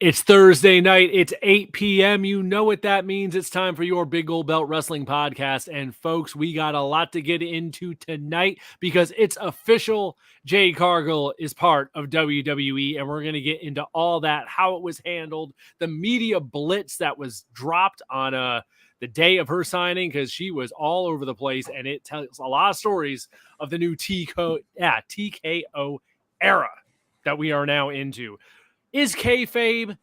It's Thursday night. It's 8 p.m. You know what that means. It's time for your Big Gold Belt Wrestling Podcast. And folks, we got a lot to get into tonight because it's official. Jade Cargill is part of WWE, and we're going to get into all that, how it was handled, the media blitz that was dropped on the day of her signing, because she was all over the place, and it tells a lot of stories of the new TKO era that we are now into. Is kayfabe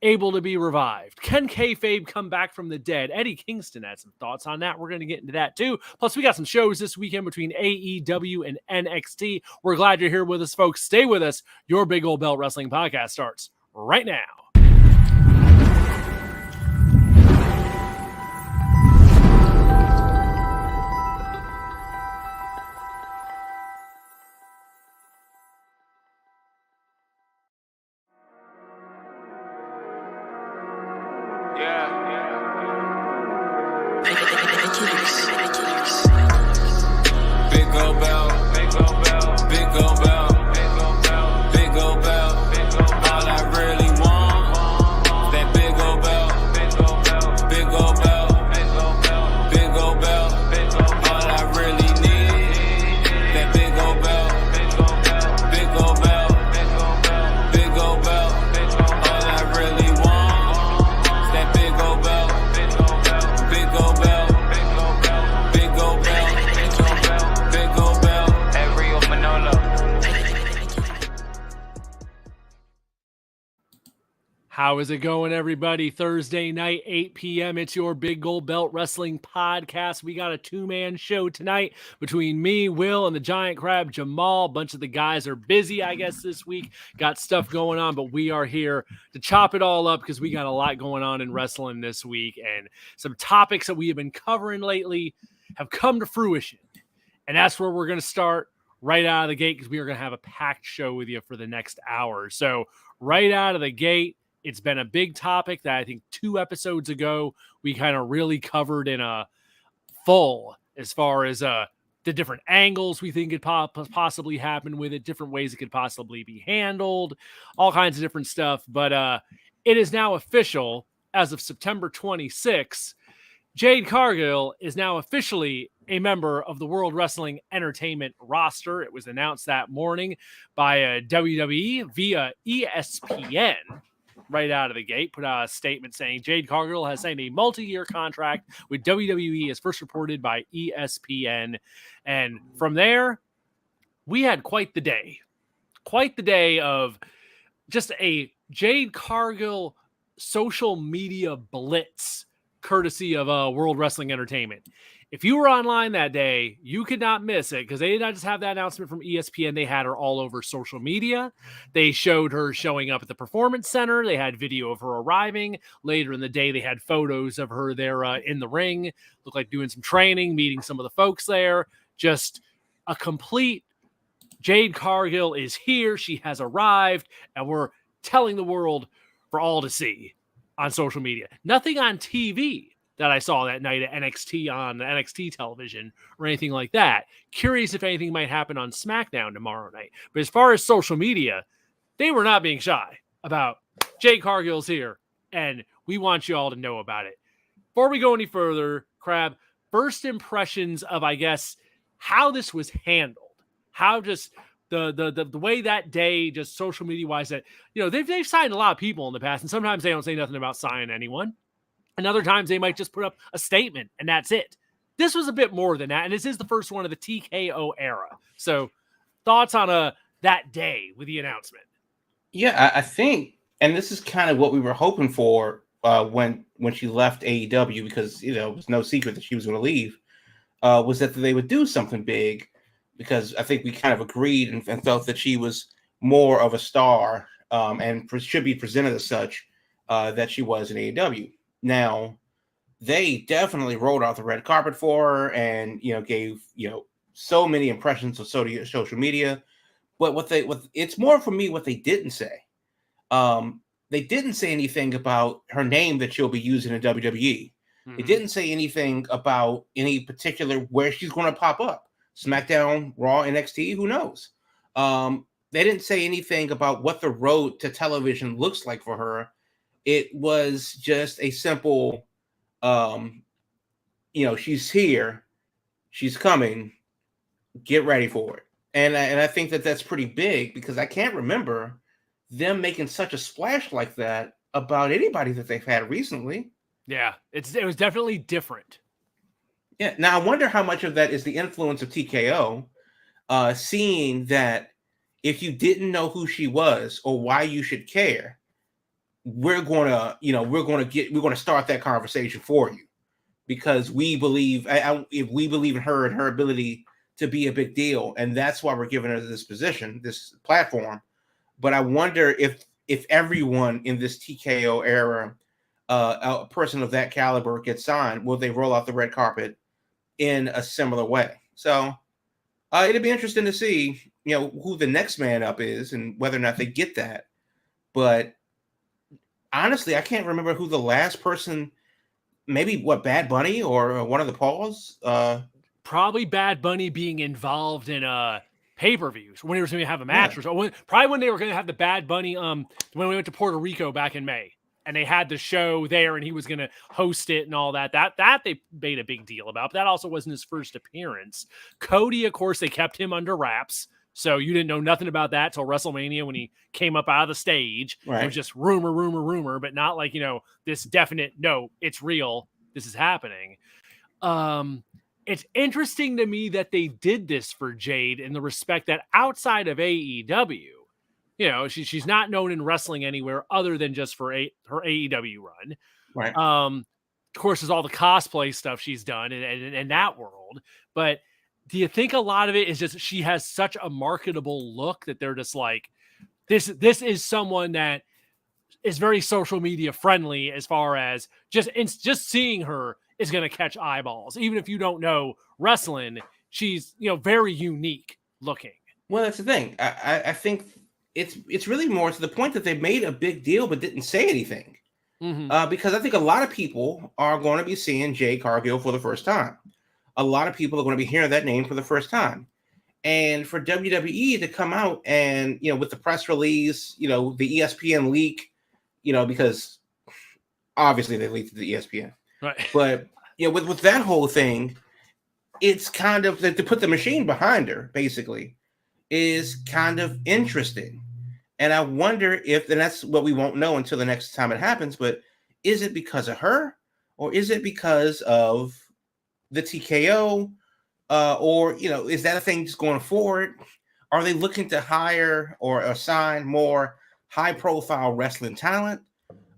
able to be revived? Can kayfabe come back from the dead? Eddie Kingston had some thoughts on that. We're going to get into that too. Plus, we got some shows this weekend between AEW and NXT. We're glad you're here with us, folks. Stay with us. Your Big Old Belt Wrestling Podcast starts right now. How is it going, everybody? Thursday night, 8 p.m. It's your Big Gold Belt Wrestling Podcast. We got a two-man show tonight between me, Will, and the Giant Crab, Jamal. A bunch of the guys are busy, I guess, this week. Got stuff going on, but we are here to chop it all up because we got a lot going on in wrestling this week. And some topics that we have been covering lately have come to fruition. And that's where we're going to start right out of the gate, because we are going to have a packed show with you for the next hour. So right out of the gate, it's been a big topic that I think 2 episodes ago we kind of really covered in a full, as far as the different angles we think could possibly happen with it, different ways it could possibly be handled, all kinds of different stuff. But it is now official as of September 26th. Jade Cargill is now officially a member of the World Wrestling Entertainment roster. It was announced that morning by WWE via ESPN. Right out of the gate, put out a statement saying Jade Cargill has signed a multi-year contract with WWE, as first reported by ESPN. And from there, we had quite the day. Quite the day of just a Jade Cargill social media blitz, courtesy of World Wrestling Entertainment. If you were online that day, you could not miss it, because they did not just have that announcement from ESPN. They had her all over social media. They showed her showing up at the Performance Center. They had video of her arriving. Later in the day, they had photos of her there in the ring. Looked like doing some training, meeting some of the folks there. Just a complete Jade Cargill is here. She has arrived, and we're telling the world for all to see on social media. Nothing on TV that I saw that night at NXT on the NXT television or anything like that. Curious if anything might happen on SmackDown tomorrow night. But as far as social media, they were not being shy about Jade Cargill's here, and we want you all to know about it. Before we go any further, Crab, first impressions of, I guess, how this was handled. How just the way that day, just social media wise, that, you know, they've signed a lot of people in the past, and sometimes they don't say nothing about signing anyone. And other times they might just put up a statement and that's it. This was a bit more than that. And this is the first one of the TKO era. So thoughts on that day with the announcement? Yeah, I think, and this is kind of what we were hoping for when she left AEW, because, you know, it was no secret that she was going to leave, was that they would do something big, because I think we kind of agreed and felt that she was more of a star and should be presented as such that she was in AEW. Now, they definitely rolled out the red carpet for her and, you know, gave, you know, so many impressions of social media. But it's more for me what they didn't say. They didn't say anything about her name that she'll be using in WWE. Mm-hmm. They didn't say anything about any particular where she's going to pop up. SmackDown, Raw, NXT, who knows? They didn't say anything about what the road to television looks like for her It was just a simple, she's here, she's coming, get ready for it. And I think that that's pretty big because I can't remember them making such a splash like that about anybody that they've had recently. Yeah, it was definitely different. Yeah. Now I wonder how much of that is the influence of TKO, seeing that if you didn't know who she was or why you should care, we're gonna start that conversation for you because we believe if we believe in her and her ability to be a big deal, and that's why we're giving her this position, this platform. But I wonder if everyone in this TKO era, a person of that caliber gets signed, will they roll out the red carpet in a similar way? So it'd be interesting to see, who the next man up is and whether or not they get that. But honestly, I can't remember who the last person. Maybe Bad Bunny or one of the Pauls. Probably Bad Bunny being involved in pay-per-views when he was going to have a match or so. Probably when they were going to have the Bad Bunny when we went to Puerto Rico back in May and they had the show there and he was going to host it and all that. That they made a big deal about. But that also wasn't his first appearance. Cody, of course, they kept him under wraps. So you didn't know nothing about that till WrestleMania when he came up out of the stage. Right. It was just rumor, but not like, this definite, no, it's real. This is happening. It's interesting to me that they did this for Jade in the respect that outside of AEW, she's not known in wrestling anywhere other than just for her AEW run. Right. Of course, there's all the cosplay stuff she's done in that world. But do you think a lot of it is just she has such a marketable look that they're just like, this is someone that is very social media friendly as far as just seeing her is going to catch eyeballs. Even if you don't know wrestling, she's, very unique looking. Well, that's the thing. I think it's really more to the point that they made a big deal but didn't say anything. Mm-hmm. Because I think a lot of people are going to be seeing Jade Cargill for the first time. A lot of people are going to be hearing that name for the first time. And for WWE to come out and, with the press release, the ESPN leak, because obviously they leaked to the ESPN. Right. But with that whole thing, it's kind of to put the machine behind her, basically, is kind of interesting. And I wonder if, and that's what we won't know until the next time it happens, but is it because of her or is it because of the TKO? Or, is that a thing just going forward? Are they looking to hire or assign more high profile wrestling talent?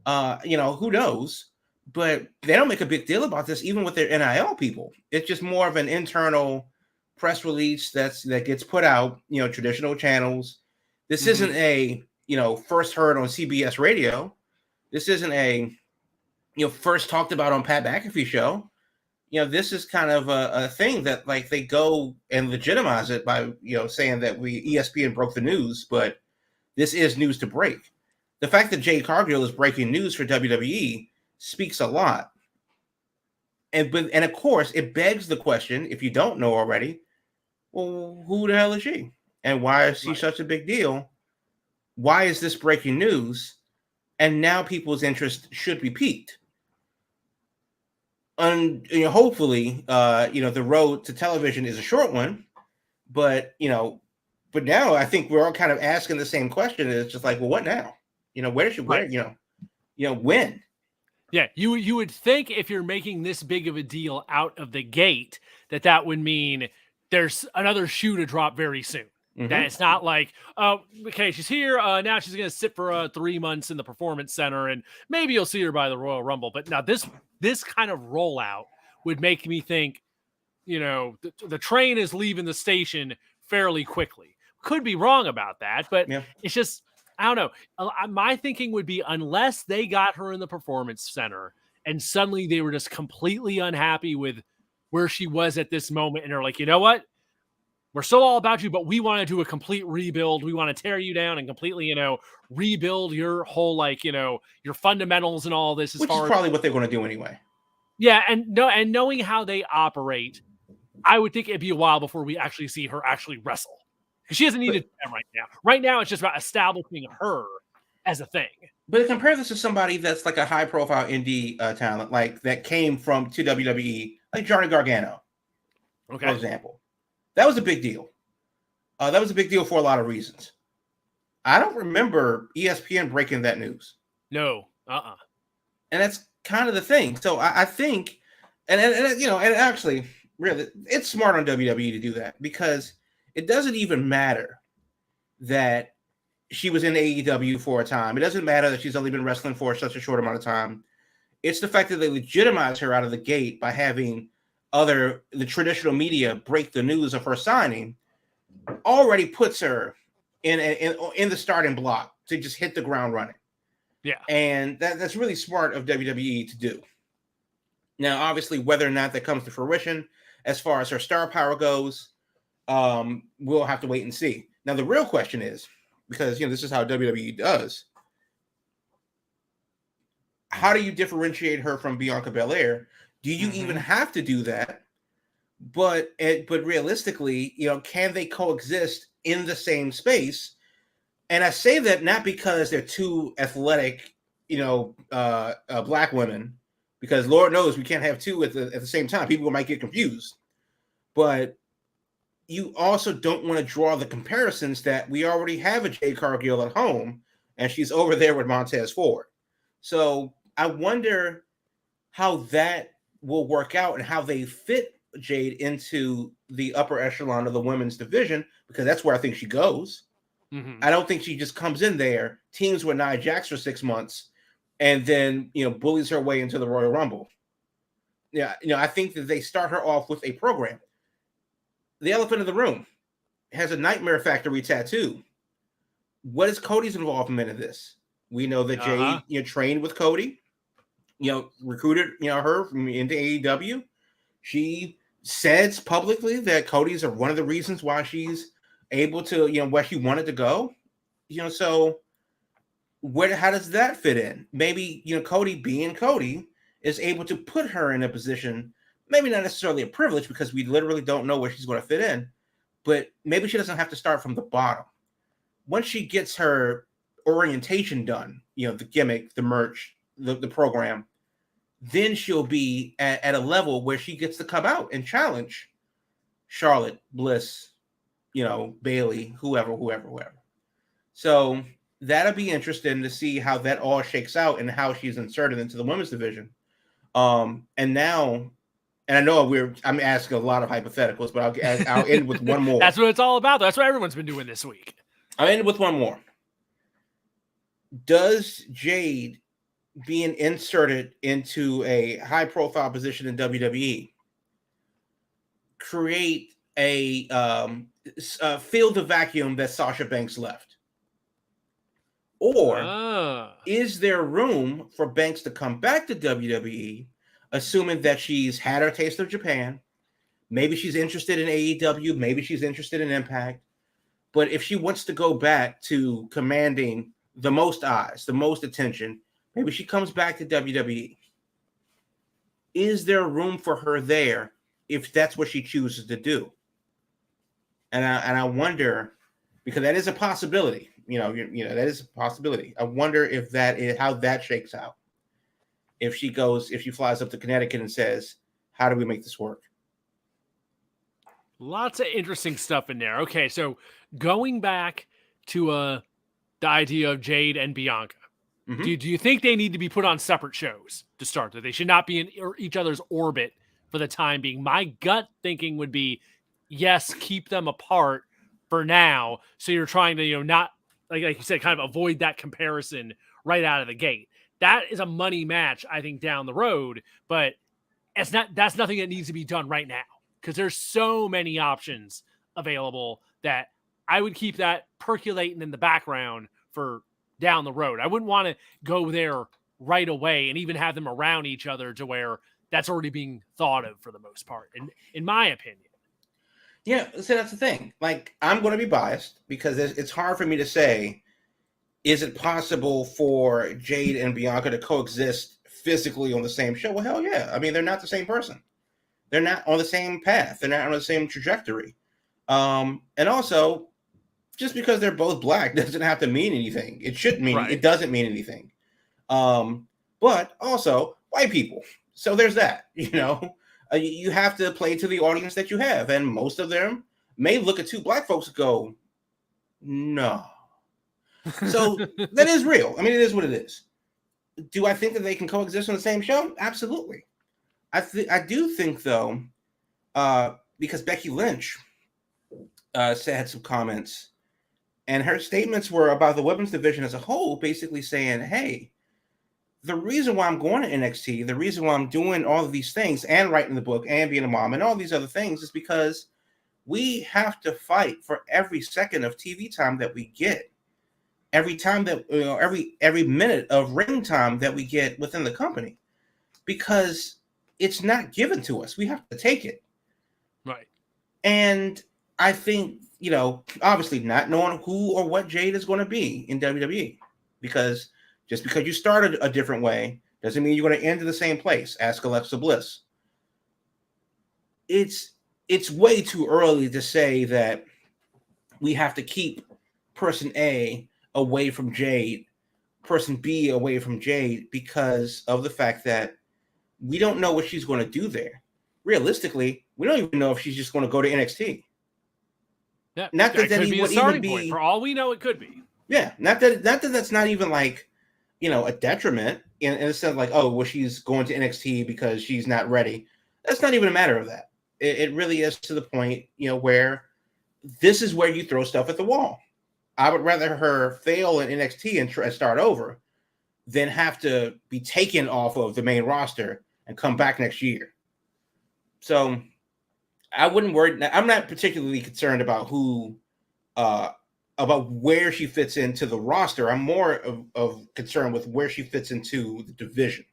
Who knows? But they don't make a big deal about this, even with their NIL people. It's just more of an internal press release that gets put out, traditional channels. This isn't a, first heard on CBS radio. This isn't a, first talked about on Pat McAfee show. This is kind of a thing that like they go and legitimize it by, saying that ESPN broke the news, but this is news to break. The fact that Jade Cargill is breaking news for WWE speaks a lot. And of course, it begs the question, if you don't know already, well, who the hell is she? And why is she such a big deal? Why is this breaking news? And now people's interest should be piqued. And hopefully, the road to television is a short one, but now I think we're all kind of asking the same question. It's just like, well, what now? Where should when? Yeah, you would think if you're making this big of a deal out of the gate, that would mean there's another shoe to drop very soon. Mm-hmm. That it's not like, oh, okay, she's here. Now she's going to sit for 3 months in the Performance Center, and maybe you'll see her by the Royal Rumble. But now this kind of rollout would make me think, the train is leaving the station fairly quickly. Could be wrong about that, but It's just, I don't know. My thinking would be unless they got her in the Performance Center and suddenly they were just completely unhappy with where she was at this moment. And they're like, you know what? We're so all about you, but we want to do a complete rebuild. We want to tear you down and completely, rebuild your whole, your fundamentals and all this. Which is probably what they're going to do anyway. Yeah. And knowing how they operate, I would think it'd be a while before we actually see her actually wrestle. Because she doesn't need to do that right now. Right now, it's just about establishing her as a thing. But compare this to somebody that's like a high profile indie talent, like that came from to WWE, like Johnny Gargano, for example. That was a big deal. That was a big deal for a lot of reasons. I don't remember ESPN breaking that news. No. And that's kind of the thing. So I think, and actually, really, it's smart on WWE to do that, because it doesn't even matter that she was in AEW for a time. It doesn't matter that she's only been wrestling for such a short amount of time. It's the fact that they legitimize her out of the gate by having the traditional media break the news of her signing, already puts her in the starting block to just hit the ground running. Yeah. And that's really smart of WWE to do. Now, obviously, whether or not that comes to fruition, as far as her star power goes, we'll have to wait and see. Now, the real question is, because this is how WWE does, how do you differentiate her from Bianca Belair? Do you even have to do that? But realistically, can they coexist in the same space? And I say that not because they're two athletic, black women, because Lord knows we can't have two at the same time. People might get confused. But you also don't want to draw the comparisons that we already have a Jade Cargill at home, and she's over there with Montez Ford. So I wonder how that will work out and how they fit Jade into the upper echelon of the women's division, because that's where I think she goes. I don't think she just comes in there, teams with Nia Jax for 6 months, and then bullies her way into the Royal Rumble. Yeah, I think that they start her off with a program. The elephant in the room has a Nightmare Factory tattoo. What is Cody's involvement in this? We know that Jade, trained with Cody, recruited, her into AEW. She says publicly that Cody's are one of the reasons why she's able to, where she wanted to go. So how does that fit in? Maybe, Cody being Cody is able to put her in a position, maybe not necessarily a privilege, because we literally don't know where she's going to fit in, but maybe she doesn't have to start from the bottom. Once she gets her orientation done, the gimmick, the merch, the program, then she'll be at a level where she gets to come out and challenge Charlotte, Bliss, Bailey, whoever. So that'll be interesting to see how that all shakes out and how she's inserted into the women's division. And I know I'm asking a lot of hypotheticals, but I'll end with one more. That's what it's all about. That's what everyone's been doing this week. I'll end with one more. Does Jade being inserted into a high-profile position in WWE create a fill the vacuum that Sasha Banks left? Or is there room for Banks to come back to WWE, assuming that she's had her taste of Japan? Maybe she's interested in AEW. Maybe she's interested in Impact. But if she wants to go back to commanding the most eyes, the most attention, maybe she comes back to WWE. Is there room for her there if that's what she chooses to do? And I wonder, because that is a possibility. That is a possibility. I wonder if that is how that shakes out. If she flies up to Connecticut and says, "How do we make this work?" Lots of interesting stuff in there. Okay, so going back to the idea of Jade and Bianca, do you think they need to be put on separate shows to start? That they should not be in each other's orbit for the time being? My gut thinking would be, yes, keep them apart for now. So you're trying to, not like you said, kind of avoid that comparison right out of the gate. That is a money match, I think, down the road, but that's nothing that needs to be done right now, because there's so many options available that I would keep that percolating in the background for down the road. I wouldn't want to go there right away and even have them around each other to where that's already being thought of for the most part, in my opinion. Yeah, so that's the thing. Like, I'm going to be biased because it's hard for me to say, is it possible for Jade and Bianca to coexist physically on the same show? Well, hell yeah. I mean, they're not the same person. They're not on the same path. They're not on the same trajectory. And also, just because they're both black doesn't have to mean anything. It shouldn't mean Right. it doesn't mean anything. But also white people. So there's that. You have to play to the audience that you have, and most of them may look at two black folks and go, "No." So that is real. I mean, it is what it is. Do I think that they can coexist on the same show? Absolutely. I do think though, because Becky Lynch had some comments, and her statements were about the women's division as a whole, basically saying, "Hey, the reason why I'm going to NXT, the reason why I'm doing all of these things and writing the book and being a mom and all these other things is because we have to fight for every second of TV time that we get, every time that every minute of ring time that we get within the company, because it's not given to us. We have to take it." Right. And I think, obviously not knowing who or what Jade is going to be in WWE, because just because you started a different way doesn't mean you're going to end in the same place. Ask Alexa Bliss. It's way too early to say that we have to keep person A away from Jade, person B away from Jade, because of the fact that we don't know what she's going to do there. Realistically, we don't even know if she's just going to go to NXT. Yeah, not that could be a starting even point. For all we know, it could be. Yeah, not that that's not even like, a detriment in a sense, like, oh, well, she's going to NXT because she's not ready. That's not even a matter of that. It really is to the point, where this is where you throw stuff at the wall. I would rather her fail in NXT and start over than have to be taken off of the main roster and come back next year. So I wouldn't worry. I'm not particularly concerned about about where she fits into the roster. I'm more of concern with where she fits into the division.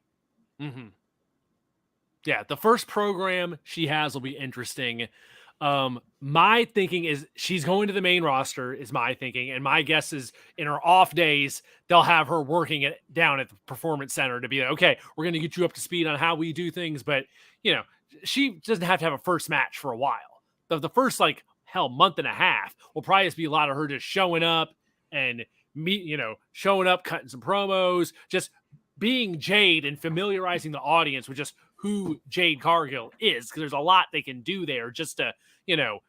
Mm-hmm. Yeah, the first program she has will be interesting. My thinking is she's going to the main roster is my thinking. And my guess is in her off days, they'll have her working it down at the performance center to be like, okay, we're going to get you up to speed on how we do things. But, she doesn't have to have a first match for a while. The first, month and a half will probably just be a lot of her just showing up and showing up, cutting some promos, just being Jade and familiarizing the audience with just who Jade Cargill is, because there's a lot they can do there just to,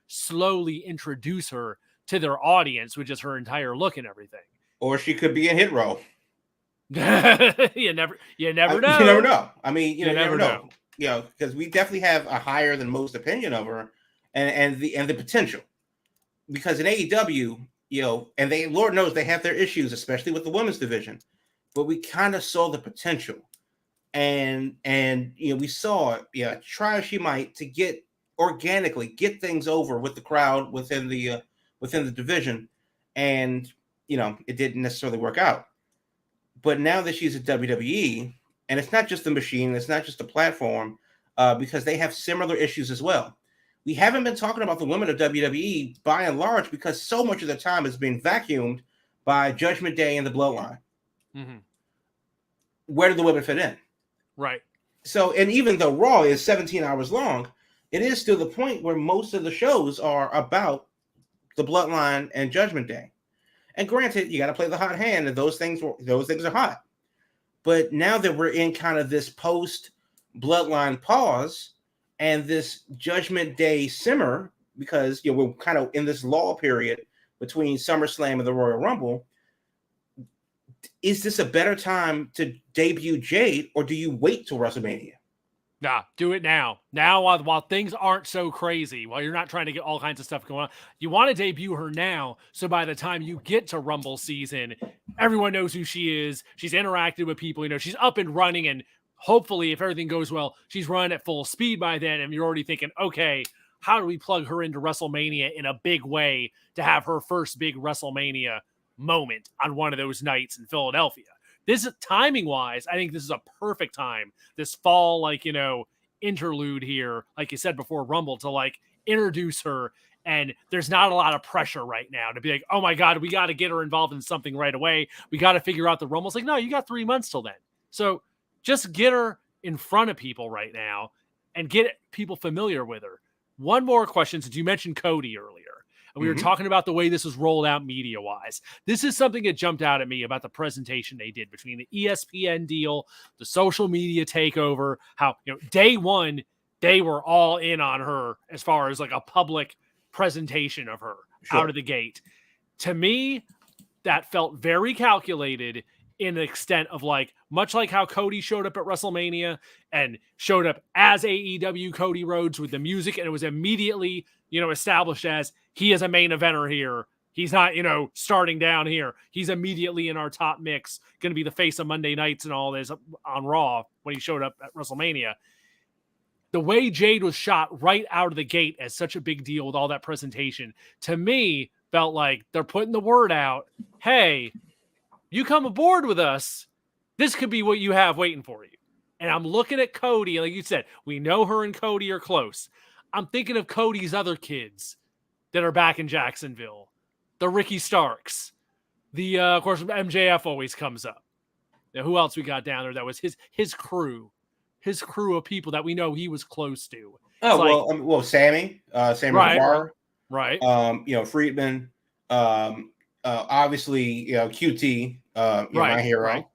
slowly introduce her to their audience with just her entire look and everything. Or she could be in Hit Row. You never know. You never know. I mean, you never know. Because we definitely have a higher than most opinion of her and the potential. Because in AEW, and they, Lord knows, they have their issues, especially with the women's division. But we kind of saw the potential. And we saw it, try as she might to get things over with the crowd within the division, and it didn't necessarily work out. But now that she's at WWE, and it's not just the machine, it's not just the platform, because they have similar issues as well. We haven't been talking about the women of WWE by and large because so much of the time has been vacuumed by Judgment Day and the Bloodline. Mm-hmm. Where do the women fit in? Right. So, and even though Raw is 17 hours long, it is still the point where most of the shows are about the Bloodline and Judgment Day. And granted, you got to play the hot hand, and those things are hot. But now that we're in kind of this post Bloodline pause and this Judgment Day simmer, because we're kind of in this lull period between SummerSlam and the Royal Rumble. Is this a better time to debut Jade, or do you wait till WrestleMania? Nah, do it now. Now, while things aren't so crazy, while you're not trying to get all kinds of stuff going on, you want to debut her now. So by the time you get to Rumble season, everyone knows who she is. She's interacted with people. She's up and running. And hopefully, if everything goes well, she's running at full speed by then. And you're already thinking, okay, how do we plug her into WrestleMania in a big way to have her first big WrestleMania moment on one of those nights in Philadelphia? This is timing wise, I think this is a perfect time. This fall, interlude here, like you said before Rumble, to introduce her. And there's not a lot of pressure right now to be like, oh my God, we got to get her involved in something right away. We got to figure out the Rumble. It's like, no, you got 3 months till then. So just get her in front of people right now and get people familiar with her. One more question, since you mentioned Cody earlier. And we were talking about the way this was rolled out media-wise. This is something that jumped out at me about the presentation they did between the ESPN deal, the social media takeover, how, day one, they were all in on her as far as like a public presentation of her out of the gate. To me, that felt very calculated in an extent of like, much like how Cody showed up at WrestleMania and showed up as AEW Cody Rhodes with the music, and it was immediately, established as he is a main eventer here. He's not, starting down here. He's immediately in our top mix, going to be the face of Monday nights and all this on Raw when he showed up at WrestleMania. The way Jade was shot right out of the gate as such a big deal with all that presentation, to me, felt like they're putting the word out. Hey, you come aboard with us, this could be what you have waiting for you. And I'm looking at Cody, like you said, we know her and Cody are close. I'm thinking of Cody's other kids that are back in Jacksonville. The Ricky Starks. Of course, MJF always comes up. Now, who else we got down there that was his crew? His crew of people that we know he was close to. Well, Sammy Guevara. Right. Friedman. Obviously, QT, my hero.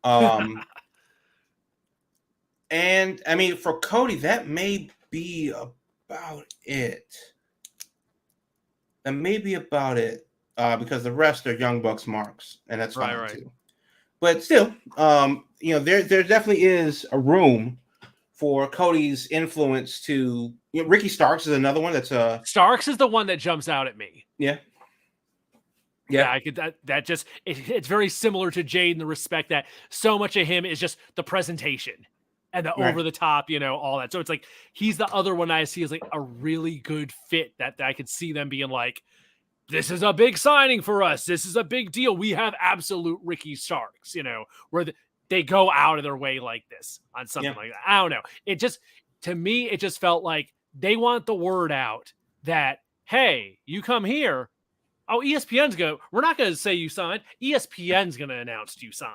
Right. And I mean, for Cody, that may be about it. Because the rest are Young Bucks marks, and that's fine too. But still, there definitely is a room for Cody's influence to. Ricky Starks is another one that's Starks is the one that jumps out at me. Yeah. I could that just it's very similar to Jade in the respect that so much of him is just the presentation and the over the top, all that. So it's like he's the other one I see as like a really good fit that I could see them being like, this is a big signing for us. This is a big deal. We have absolute Ricky Starks, where they go out of their way like this on something like that. I don't know. It just, to me, it just felt like they want the word out that, hey, you come here. Oh, we're not going to say you signed. ESPN's going to announce you signed.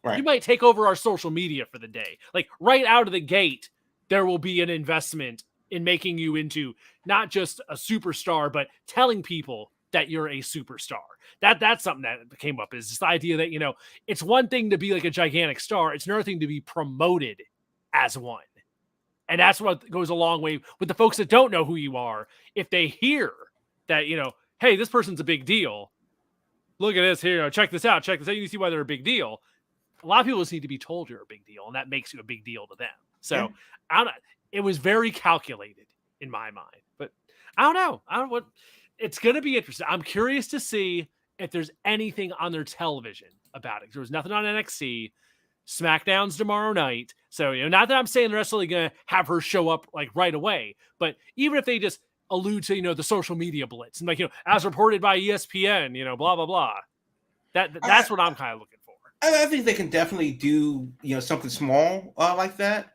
Right. You might take over our social media for the day. Like right out of the gate, there will be an investment in making you into not just a superstar, but telling people that you're a superstar. That's something that came up, is this idea that, it's one thing to be like a gigantic star. It's another thing to be promoted as one. And that's what goes a long way with the folks that don't know who you are. If they hear that, hey, this person's a big deal. Look at this here. Check this out. You see why they're a big deal. A lot of people just need to be told you're a big deal, and that makes you a big deal to them. So it was very calculated in my mind, but I don't know. It's going to be interesting. I'm curious to see if there's anything on their television about it. There was nothing on NXT. SmackDown's tomorrow night. So, not that I'm saying they're necessarily going to have her show up like right away, but even if they just allude to, the social media blitz and like, as reported by ESPN, blah, blah, blah. That's what I'm kind of looking for. I think they can definitely do, something small like that.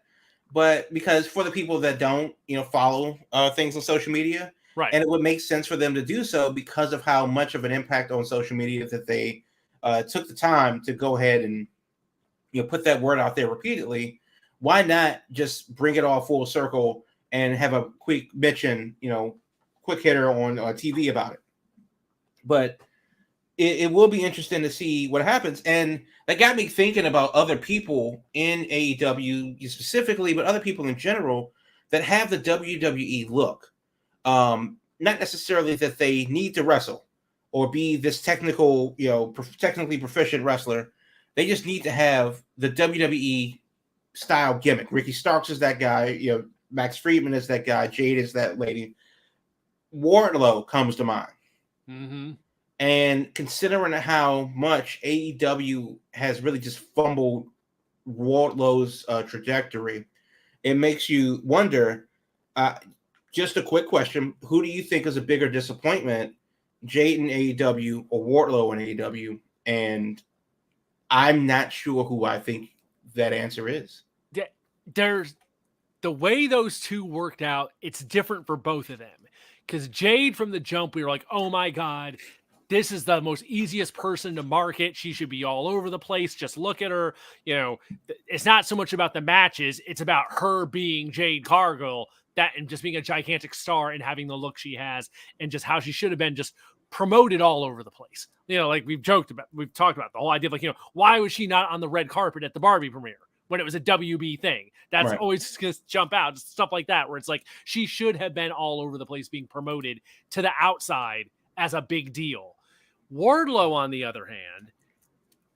But because for the people that don't, follow things on social media, right, and it would make sense for them to do so because of how much of an impact on social media that they took the time to go ahead and, put that word out there repeatedly. Why not just bring it all full circle and have a quick mention, quick hitter on TV about it? But it will be interesting to see what happens. And that got me thinking about other people in AEW specifically, but other people in general that have the WWE look. Not necessarily that they need to wrestle or be this technical, technically proficient wrestler. They just need to have the WWE style gimmick. Ricky Starks is that guy. Max Friedman is that guy. Jade is that lady. Wardlow comes to mind. Mm-hmm. And considering how much AEW has really just fumbled Wardlow's trajectory, it makes you wonder. Just a quick question: who do you think is a bigger disappointment, Jade in AEW or Wardlow in AEW? And I'm not sure who I think that answer is. There's the way those two worked out. It's different for both of them, because Jade from the jump, we were like, oh my God, this is the most easiest person to market. She should be all over the place. Just look at her. It's not so much about the matches. It's about her being Jade Cargill. that and just being a gigantic star and having the look she has and just how she should have been just promoted all over the place. Like we've talked about the whole idea of like, why was she not on the red carpet at the Barbie premiere when it was a WB thing? That's always going to jump out, just stuff like that, where it's like she should have been all over the place being promoted to the outside as a big deal. Wardlow, on the other hand,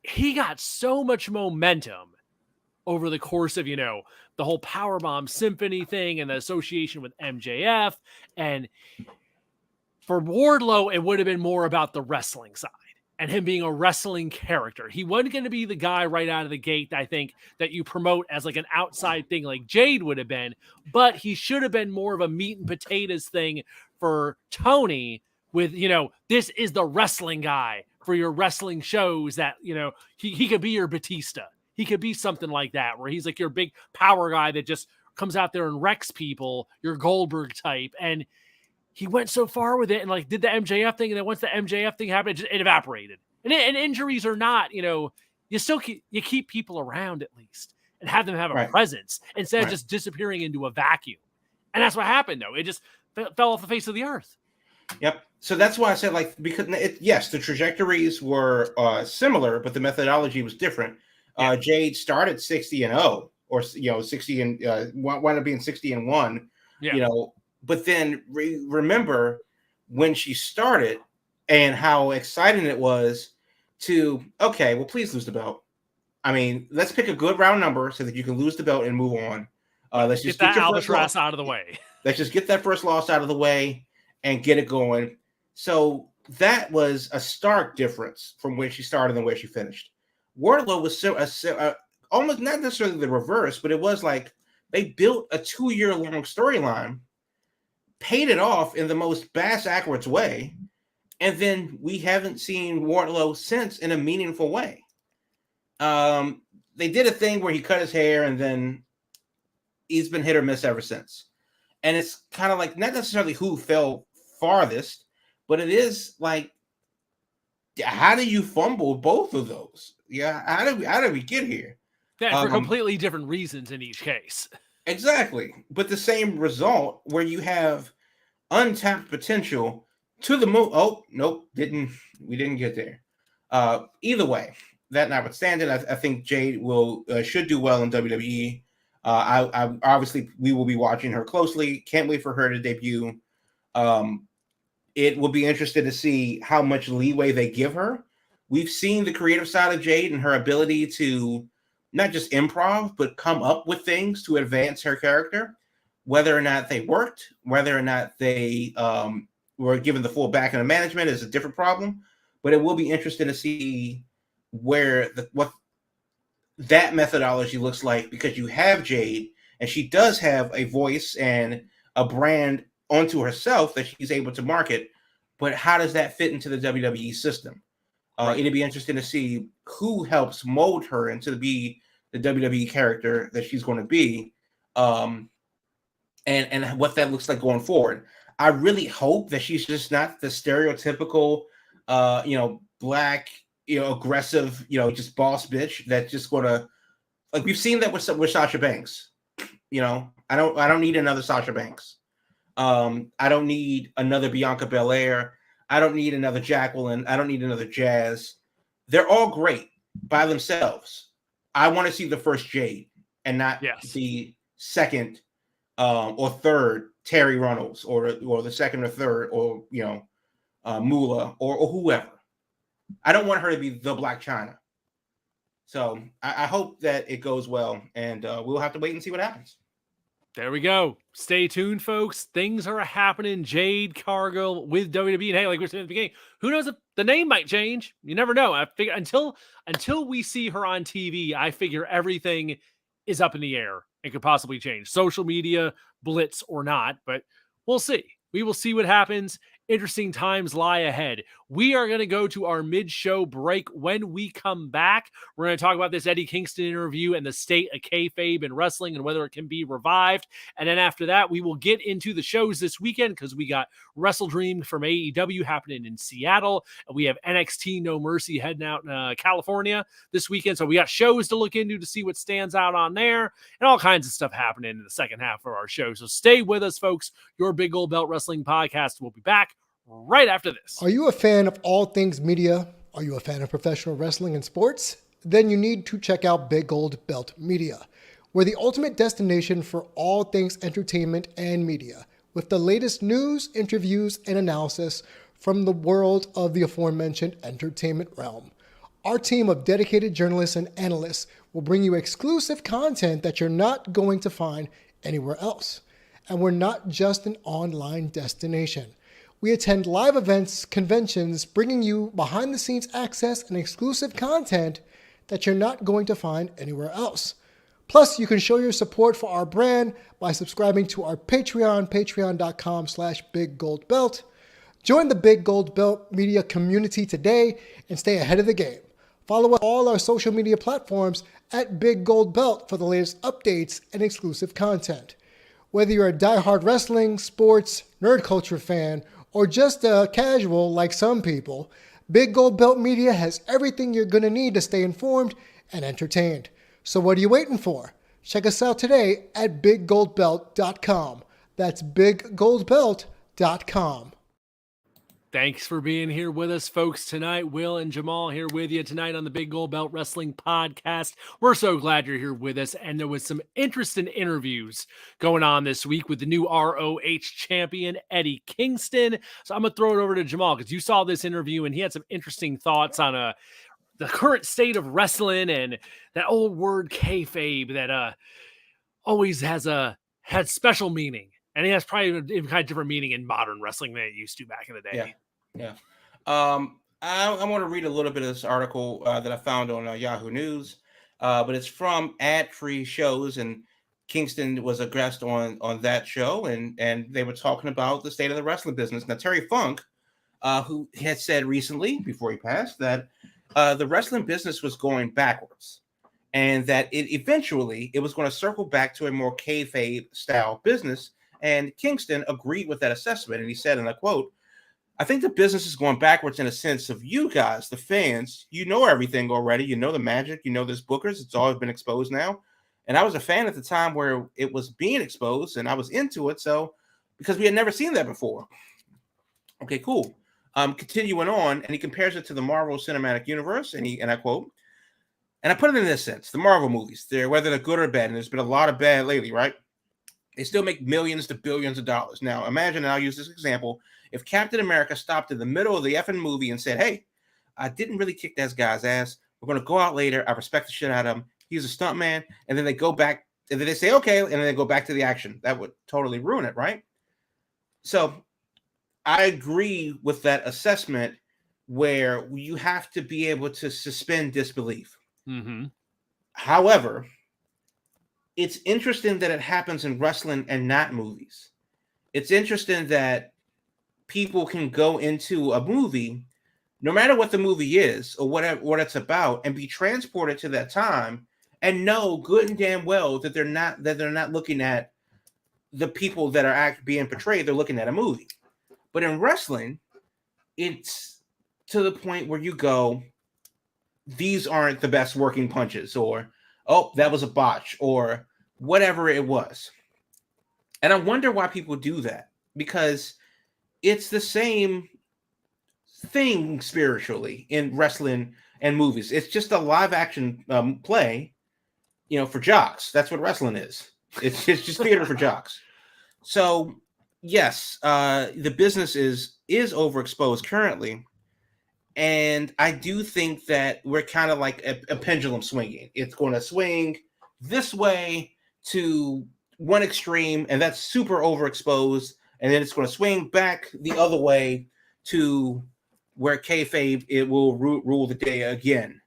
he got so much momentum over the course of, the whole Powerbomb Symphony thing and the association with MJF. And for Wardlow, it would have been more about the wrestling side and him being a wrestling character. He wasn't going to be the guy right out of the gate, I think, that you promote as like an outside thing like Jade would have been, but he should have been more of a meat and potatoes thing for Tony with, this is the wrestling guy for your wrestling shows that, he could be your Batista. He could be something like that, where he's like your big power guy that just comes out there and wrecks people, your Goldberg type. And he went so far with it and like did the MJF thing. And then once the MJF thing happened, it evaporated. And injuries are not, you still keep people around at least and have them have a presence instead of just disappearing into a vacuum. And that's what happened though. It just fell off the face of the earth. Yep. So that's why I said because yes, the trajectories were similar, but the methodology was different. Jade started 60-0 or 60 and wound up being 60-1. Yeah. But then remember when she started and how exciting it was to, okay, well, please lose the belt. I mean, let's pick a good round number so that you can lose the belt and move on. Let's just get that albatross out of the way. Let's just get that first loss out of the way and get it going. So that was a stark difference from where she started and where she finished. Wardlow was almost not necessarily the reverse, but it was like they built a 2-year-long storyline, paid it off in the most bass-ackwards way, and then we haven't seen Wardlow since in a meaningful way. They did a thing where he cut his hair, and then he's been hit or miss ever since. And it's kind of like not necessarily who fell farthest, but it is like, how do you fumble both of those? Yeah, how did we get here? Yeah, for completely different reasons in each case. Exactly, but the same result where you have untapped potential to the moon. Oh, nope, we didn't get there. Either way, that notwithstanding, I think Jade should do well in WWE. I obviously we will be watching her closely. Can't wait for her to debut. It will be interesting to see how much leeway they give her. We've seen the creative side of Jade and her ability to not just improv, but come up with things to advance her character. Whether or not they worked, whether or not they were given the full backing of management is a different problem. But it will be interesting to see what that methodology looks like, because you have Jade and she does have a voice and a brand onto herself that she's able to market, but how does that fit into the WWE system? It'd be interesting to see who helps mold her into be the WWE character that she's going to be, and what that looks like going forward. I really hope that she's just not the stereotypical, black, aggressive, just boss bitch that's just going to, like we've seen that with Sasha Banks. I don't need another Sasha Banks. I don't need another Bianca Belair. I don't need another Jacqueline. I don't need another Jazz. They're all great by themselves. I want to see the first Jade and not the second or third Terry Runnels or the second or third or Moolah or whoever. I don't want her to be the Black China. So I hope that it goes well, and we'll have to wait and see what happens. There we go. Stay tuned, folks. Things are happening. Jade Cargill with WWE. And hey, like we were saying at the beginning, who knows if the name might change? You never know. I figure until we see her on TV, I figure everything is up in the air and could possibly change. Social media, blitz or not, but we'll see. We will see what happens. Interesting times lie ahead. We are going to go to our mid-show break. When we come back, we're going to talk about this Eddie Kingston interview and the state of kayfabe in wrestling and whether it can be revived. And then after that, we will get into the shows this weekend because we got WrestleDream from AEW happening in Seattle, and we have NXT No Mercy heading out in California this weekend. So we got shows to look into to see what stands out on there and all kinds of stuff happening in the second half of our show. So stay with us, folks. Your Big Gold Belt Wrestling Podcast will be back right after this. Are you a fan of all things media? Are you a fan of professional wrestling and sports? Then you need to check out Big Gold Belt Media. We're the ultimate destination for all things entertainment and media, with the latest news, interviews, and analysis from the world of the aforementioned entertainment realm. Our team of dedicated journalists and analysts will bring you exclusive content that you're not going to find anywhere else. And we're not just an online destination. We attend live events, conventions, bringing you behind-the-scenes access and exclusive content that you're not going to find anywhere else. Plus, you can show your support for our brand by subscribing to our Patreon, patreon.com/BigGoldBelt. Join the Big Gold Belt Media community today and stay ahead of the game. Follow all our social media platforms at Big Gold Belt for the latest updates and exclusive content. Whether you're a diehard wrestling, sports, nerd culture fan, or just a casual like some people, Big Gold Belt Media has everything you're going to need to stay informed and entertained. So what are you waiting for? Check us out today at BigGoldBelt.com. That's BigGoldBelt.com. Thanks for being here with us, folks, tonight. Will and Jamal here with you tonight on the Big Gold Belt Wrestling Podcast. We're so glad you're here with us, and there was some interesting interviews going on this week with the new ROH champion, Eddie Kingston. So I'm going to throw it over to Jamal because you saw this interview, and he had some interesting thoughts on the current state of wrestling and that old word kayfabe that always had special meaning. And it has probably a kind of different meaning in modern wrestling than it used to back in the day. Yeah. I want to read a little bit of this article that I found on Yahoo News, but it's from ad-free shows, and Kingston was a guest on that show, and they were talking about the state of the wrestling business. Now, Terry Funk, who had said recently, before he passed, that the wrestling business was going backwards, and that eventually it was going to circle back to a more kayfabe-style business, and Kingston agreed with that assessment, and he said, and I quote, "I think the business is going backwards in a sense of you guys, the fans, you know everything already. You know the magic, you know there's bookers. It's always been exposed now. And I was a fan at the time where it was being exposed, and I was into it. So because we had never seen that before." Okay, cool. Continuing on, and he compares it to the Marvel Cinematic Universe, and I quote, and I put it in this sense: the Marvel movies, whether they're good or bad, and there's been a lot of bad lately, right? They still make millions to billions of dollars. Now, imagine, and I'll use this example, if Captain America stopped in the middle of the effing movie and said, "Hey, I didn't really kick that guy's ass. We're going to go out later. I respect the shit out of him. He's a stuntman." And then they go back, and then they say, "Okay," and then they go back to the action. That would totally ruin it, right? So I agree with that assessment where you have to be able to suspend disbelief. Mm-hmm. However, it's interesting that it happens in wrestling and not movies. It's interesting that people can go into a movie, no matter what the movie is or whatever what it's about, and be transported to that time and know good and damn well that they're not looking at the people that are actually being portrayed. They're looking at a movie. But in wrestling, it's to the point where you go, these aren't the best working punches, or, oh, that was a botch, or whatever it was. And I wonder why people do that, because it's the same thing spiritually in wrestling and movies. It's just a live action play, for jocks. That's what wrestling is. It's just theater for jocks. So yes, the business is overexposed currently. And I do think that we're kind of like a pendulum swinging. It's going to swing this way to one extreme, and that's super overexposed, and then it's going to swing back the other way to where kayfabe it will rule the day again.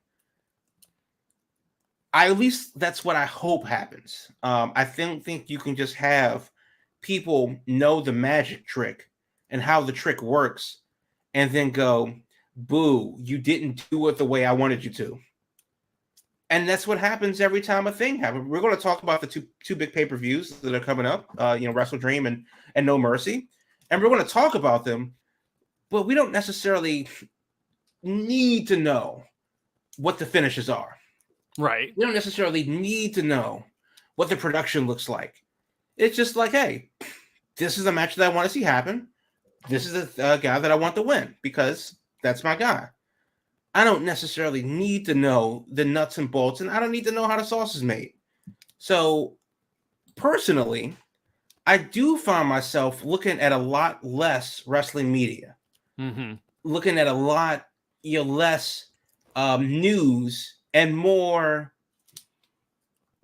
At least that's what I hope happens. I think you can just have people know the magic trick and how the trick works, and then go, boo, you didn't do it the way I wanted you to. And that's what happens every time a thing happens. We're going to talk about the two big pay-per-views that are coming up, WrestleDream and No Mercy. And we're going to talk about them, but we don't necessarily need to know what the finishes are. Right. We don't necessarily need to know what the production looks like. It's just like, hey, this is a match that I want to see happen. This is a guy that I want to win because that's my guy. I don't necessarily need to know the nuts and bolts, and I don't need to know how the sauce is made. So, personally, I do find myself looking at a lot less wrestling media, looking at a lot less news and more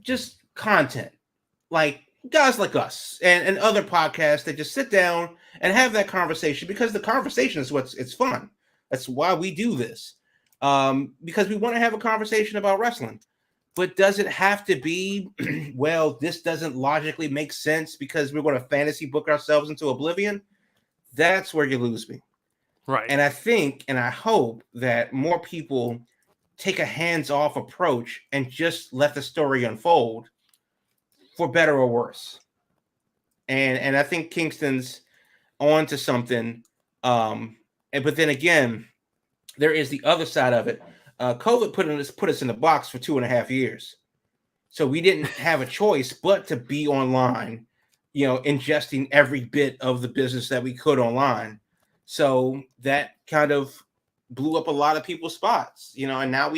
just content, like guys like us and other podcasts that just sit down and have that conversation, because the conversation is it's fun. That's why we do this, because we want to have a conversation about wrestling. But does it have to be, well, this doesn't logically make sense because we're going to fantasy book ourselves into oblivion? That's where you lose me. Right. And I think and I hope that more people take a hands-off approach and just let the story unfold, for better or worse. And I think Kingston's on to something. But then again, there is the other side of it. COVID put us in the box for 2.5 years. So we didn't have a choice but to be online, ingesting every bit of the business that we could online. So that kind of blew up a lot of people's spots, and now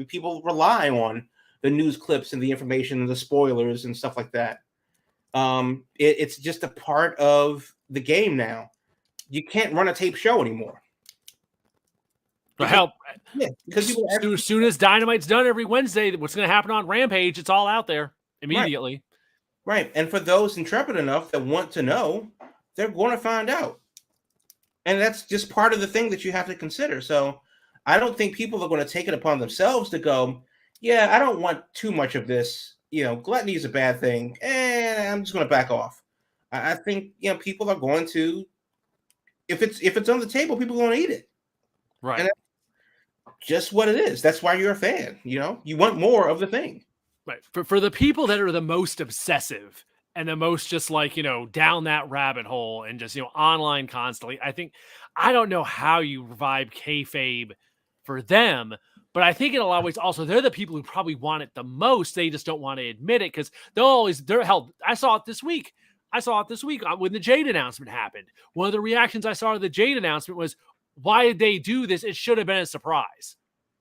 people rely on the news clips and the information and the spoilers and stuff like that. It's just a part of the game now. You can't run a tape show anymore. Because as soon as Dynamite's done every Wednesday, what's going to happen on Rampage, it's all out there immediately. Right. And for those intrepid enough that want to know, they're going to find out. And that's just part of the thing that you have to consider. So I don't think people are going to take it upon themselves to go, yeah, I don't want too much of this. Gluttony is a bad thing, and I'm just going to back off. I think people are going to, if it's on the table, people are going to eat it. Right. And that's just what it is. That's why you're a fan. You want more of the thing. Right. For the people that are the most obsessive and the most just down that rabbit hole and just online constantly, I don't know how you revive kayfabe for them. But I think in a lot of ways, also, they're the people who probably want it the most. They just don't want to admit it because they're held. I saw it this week when the Jade announcement happened. One of the reactions I saw to the Jade announcement was, why did they do this? It should have been a surprise.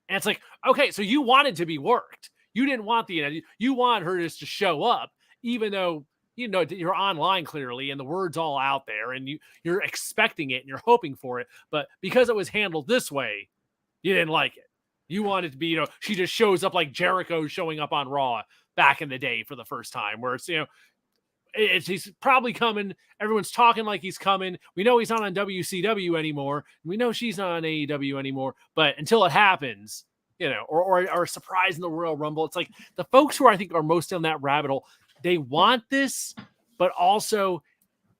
And it's like, okay, so you wanted to be worked. You didn't want you want her just to show up, even though, you're online clearly and the word's all out there and you're expecting it and you're hoping for it. But because it was handled this way, you didn't like it. You want it to be, she just shows up like Jericho showing up on Raw back in the day for the first time, where it's, he's probably coming. Everyone's talking like he's coming. We know he's not on WCW anymore. We know she's not on AEW anymore. But until it happens, or a surprise in the Royal Rumble, it's like the folks who I think are most on that rabbit hole, they want this, but also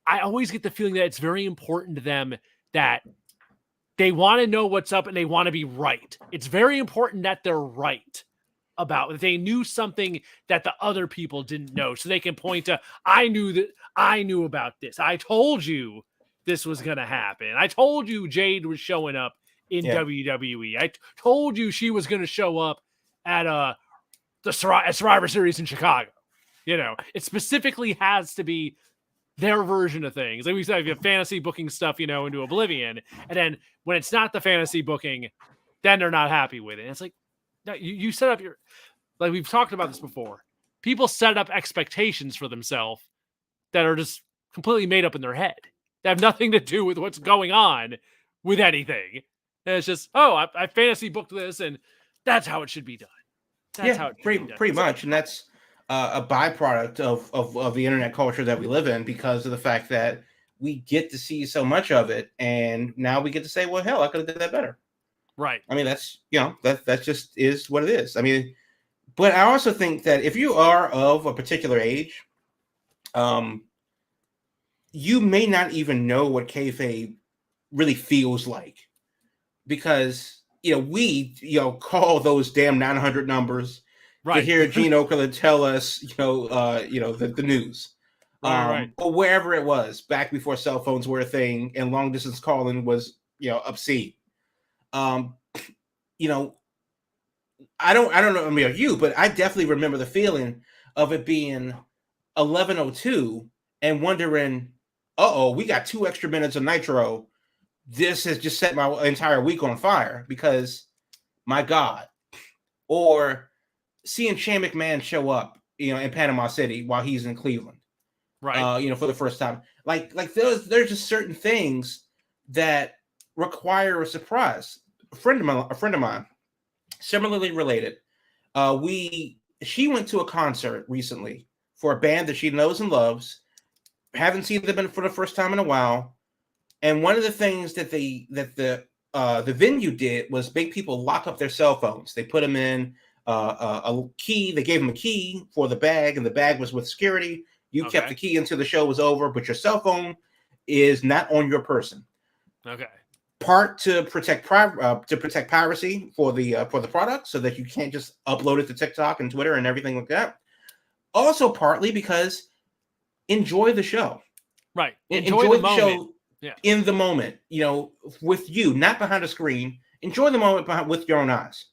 I always get the feeling that it's very important to them that they want to know what's up and they want to be right. It's very important that they're right about that. They knew something that the other people didn't know. So they can point to, I knew about this. I told you this was going to happen. I told you Jade was showing up in WWE. I told you she was going to show up at the Survivor Series in Chicago. It specifically has to be their version of things. Like we said, if you have fantasy booking stuff, into oblivion, and then when it's not the fantasy booking, then they're not happy with it. And it's like, no, you set up like we've talked about this before. People set up expectations for themselves that are just completely made up in their head. They have nothing to do with what's going on with anything. And it's just, I fantasy booked this, and that's how it should be done. That's how it should be done. Pretty much, and that's a byproduct of the internet culture that we live in, because of the fact that we get to see so much of it, and now we get to say, well, hell, I could have did that better. Right. I mean, that's that just is what it is. I mean, but I also think that if you are of a particular age, you may not even know what kayfabe really feels like, because we call those damn 900 numbers to hear Gene Okerlund tell us the news, right. or wherever it was back before cell phones were a thing and long distance calling was obscene. I don't know about you, but I definitely remember the feeling of it being 11:02 and wondering, we got 2 extra minutes of Nitro. This has just set my entire week on fire because, my God. Or seeing Shane McMahon show up, in Panama City while he's in Cleveland, right? For the first time. Like there's just certain things that require a surprise. A friend of mine, similarly related. She went to a concert recently for a band that she knows and loves. Haven't seen them for the first time in a while. And one of the things that the venue did was make people lock up their cell phones. They put them in a key. They gave them a key for the bag, and the bag was with security. You kept the key until the show was over, but your cell phone is not on your person. Okay. Part to protect piracy for the product, so that you can't just upload it to TikTok and Twitter and everything like that. Also, partly because enjoy the show. Right. Enjoy the show in the moment, with you, not behind a screen. Enjoy the moment with your own eyes.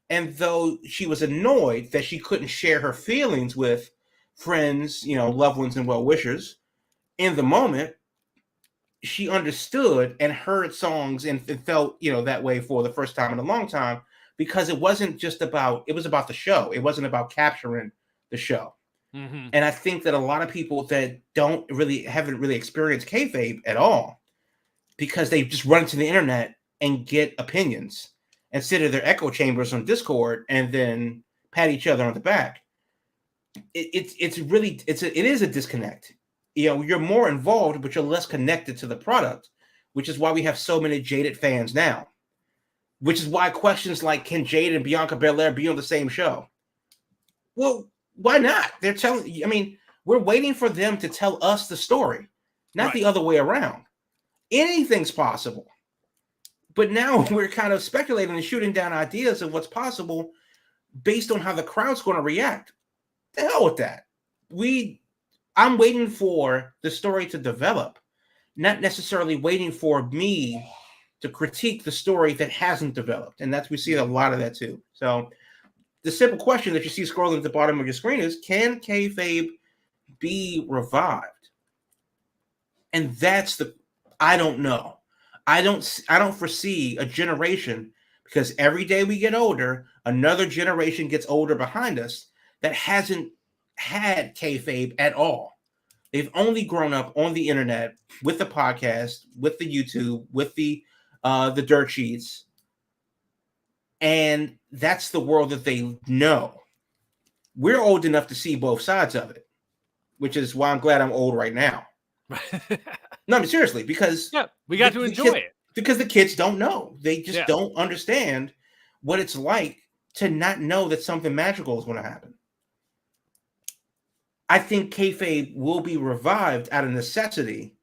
And though she was annoyed that she couldn't share her feelings with friends, loved ones and well-wishers in the moment, she understood and heard songs and felt, that way for the first time in a long time, because it wasn't just about, it was about the show. It wasn't about capturing the show. Mm-hmm. And I think that a lot of people that haven't really experienced kayfabe at all, because they just run to the internet and get opinions and sit in their echo chambers on Discord and then pat each other on the back. It is a disconnect. You're more involved, but you're less connected to the product, which is why we have so many jaded fans now. Which is why questions like, can Jade and Bianca Belair be on the same show? Well, why not? We're waiting for them to tell us the story, not the other way around. Anything's possible. But now we're kind of speculating and shooting down ideas of what's possible based on how the crowd's going to react. The hell with that. I'm waiting for the story to develop, not necessarily waiting for me to critique the story that hasn't developed. And we see a lot of that too. So the simple question that you see scrolling at the bottom of your screen is, can kayfabe be revived? And I don't know. I don't foresee a generation, because every day we get older, another generation gets older behind us that hasn't had kayfabe at all. They've only grown up on the internet with the podcast, with the YouTube, with the dirt sheets. And that's the world that they know. We're old enough to see both sides of it, which is why I'm glad I'm old right now. No, seriously, because we got to enjoy it. Because the kids don't know. They just don't understand what it's like to not know that something magical is going to happen. I think kayfabe will be revived out of necessity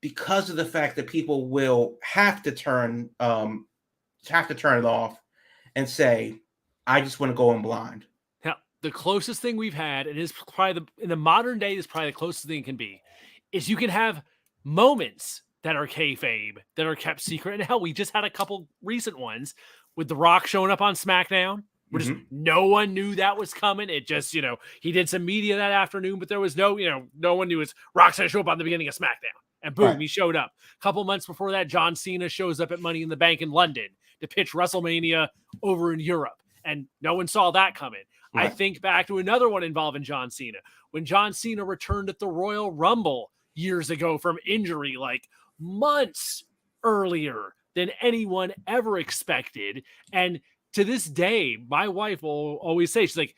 because of the fact that people will have to turn it off and say, I just want to go in blind. Now, the closest thing we've had, and is probably in the modern day, is probably the closest thing it can be, is you can have moments that are kayfabe, that are kept secret. And hell, we just had a couple recent ones with The Rock showing up on SmackDown. Just no one knew that was coming. It just, he did some media that afternoon, but there was no one knew Rock's going to show up on the beginning of SmackDown. And boom, he showed up. A couple months before that, John Cena shows up at Money in the Bank in London to pitch WrestleMania over in Europe. And no one saw that coming. Right. I think back to another one involving John Cena. When John Cena returned at the Royal Rumble years ago from injury, like months earlier than anyone ever expected. And to this day, my wife will always say, she's like,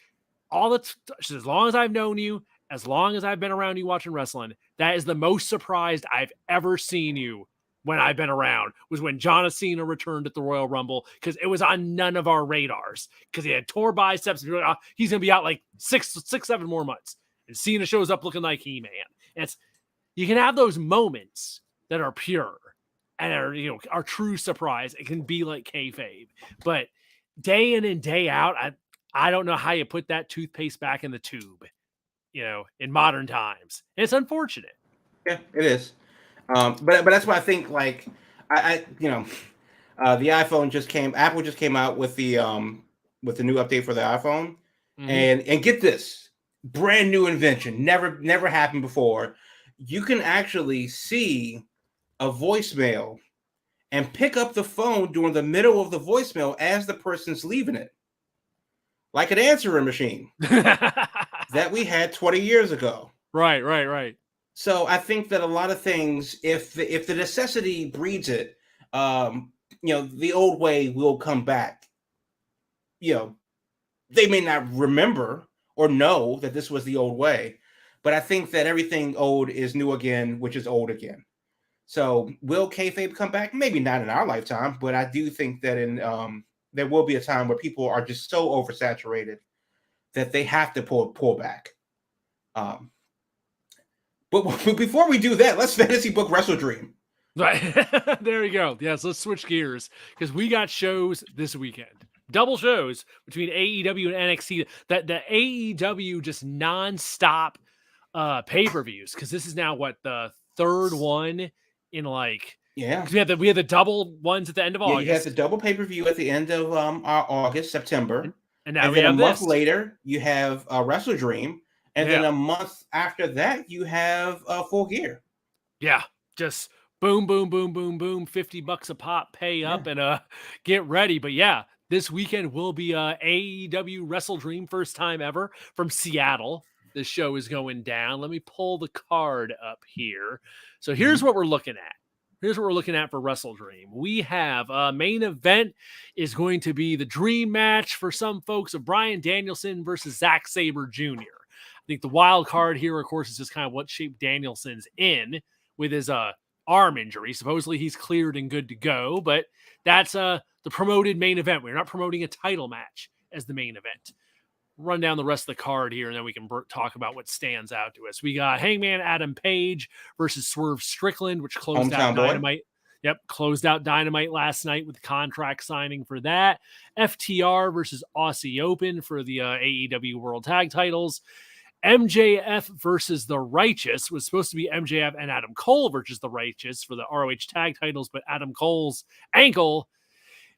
as long as I've known you, as long as I've been around you watching wrestling, that is the most surprised I've ever seen you when I've been around, was when John Cena returned at the Royal Rumble, because it was on none of our radars, because he had tore biceps. And he's going to be out like 6-7 more months. And Cena shows up looking like He-Man. And you can have those moments that are pure and are true surprise. It can be like kayfabe, but day in and day out, I don't know how you put that toothpaste back in the tube, in modern times. It's unfortunate. Yeah, it is. But that's why I think like the iPhone Apple just came out with the new update for the iPhone, and get this brand new invention, never happened before. You can actually see a voicemail and pick up the phone during the middle of the voicemail as the person's leaving it, like an answering machine that we had 20 years ago. Right. So I think that a lot of things, if the necessity breeds it, the old way will come back. They may not remember or know that this was the old way, but I think that everything old is new again, which is old again. So will kayfabe come back? Maybe not in our lifetime, but I do think that there will be a time where people are just so oversaturated that they have to pull back. But before we do that, let's fantasy book WrestleDream. Right. There you go. Yes, let's switch gears because we got shows this weekend. Double shows between AEW and NXT. That the AEW just nonstop pay-per-views, because this is now the third one in because we had the double ones at the end of August. You had the double pay-per-view at the end of August, September. And now then a month later, you have WrestleDream. And then a month after that, you have Full Gear. Yeah, just boom, boom, boom, boom, boom. $50 a pop, pay up and get ready. But yeah, this weekend will be AEW WrestleDream, first time ever from Seattle. This show is going down. Let me pull the card up here. So here's what we're looking at. Here's what we're looking at for WrestleDream. We have main event is going to be the dream match for some folks of Bryan Danielson versus Zack Sabre Jr. I think the wild card here, of course, is just kind of what shape Danielson's in with his arm injury. Supposedly he's cleared and good to go, but that's the promoted main event. We're not promoting a title match as the main event. Run down the rest of the card here, and then we can talk about what stands out to us. We got Hangman Adam Page versus Swerve Strickland, which closed out Dynamite. Yep, closed out Dynamite last night with the contract signing for that. FTR versus Aussie Open for the AEW World Tag Titles. MJF versus The Righteous was supposed to be MJF and Adam Cole versus The Righteous for the ROH tag titles, but Adam Cole's ankle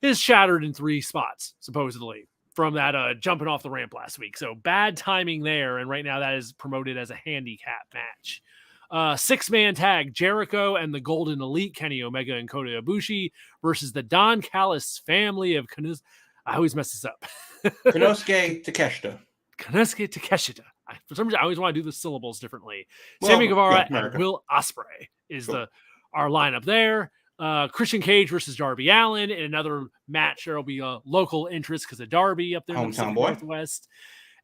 is shattered in 3 spots, supposedly, from that jumping off the ramp last week. So bad timing there, and right now that is promoted as a handicap match. 6-man tag, Jericho and the Golden Elite, Kenny Omega and Kota Ibushi, versus the Don Callis family of I always mess this up. Konosuke Takeshita. Konosuke Takeshita. For some reason, I always want to do the syllables differently. Sammy Guevara and Will Ospreay is our lineup there. Christian Cage versus Darby Allin in another match. There will be a local interest because of Darby up there in the Pacific Northwest.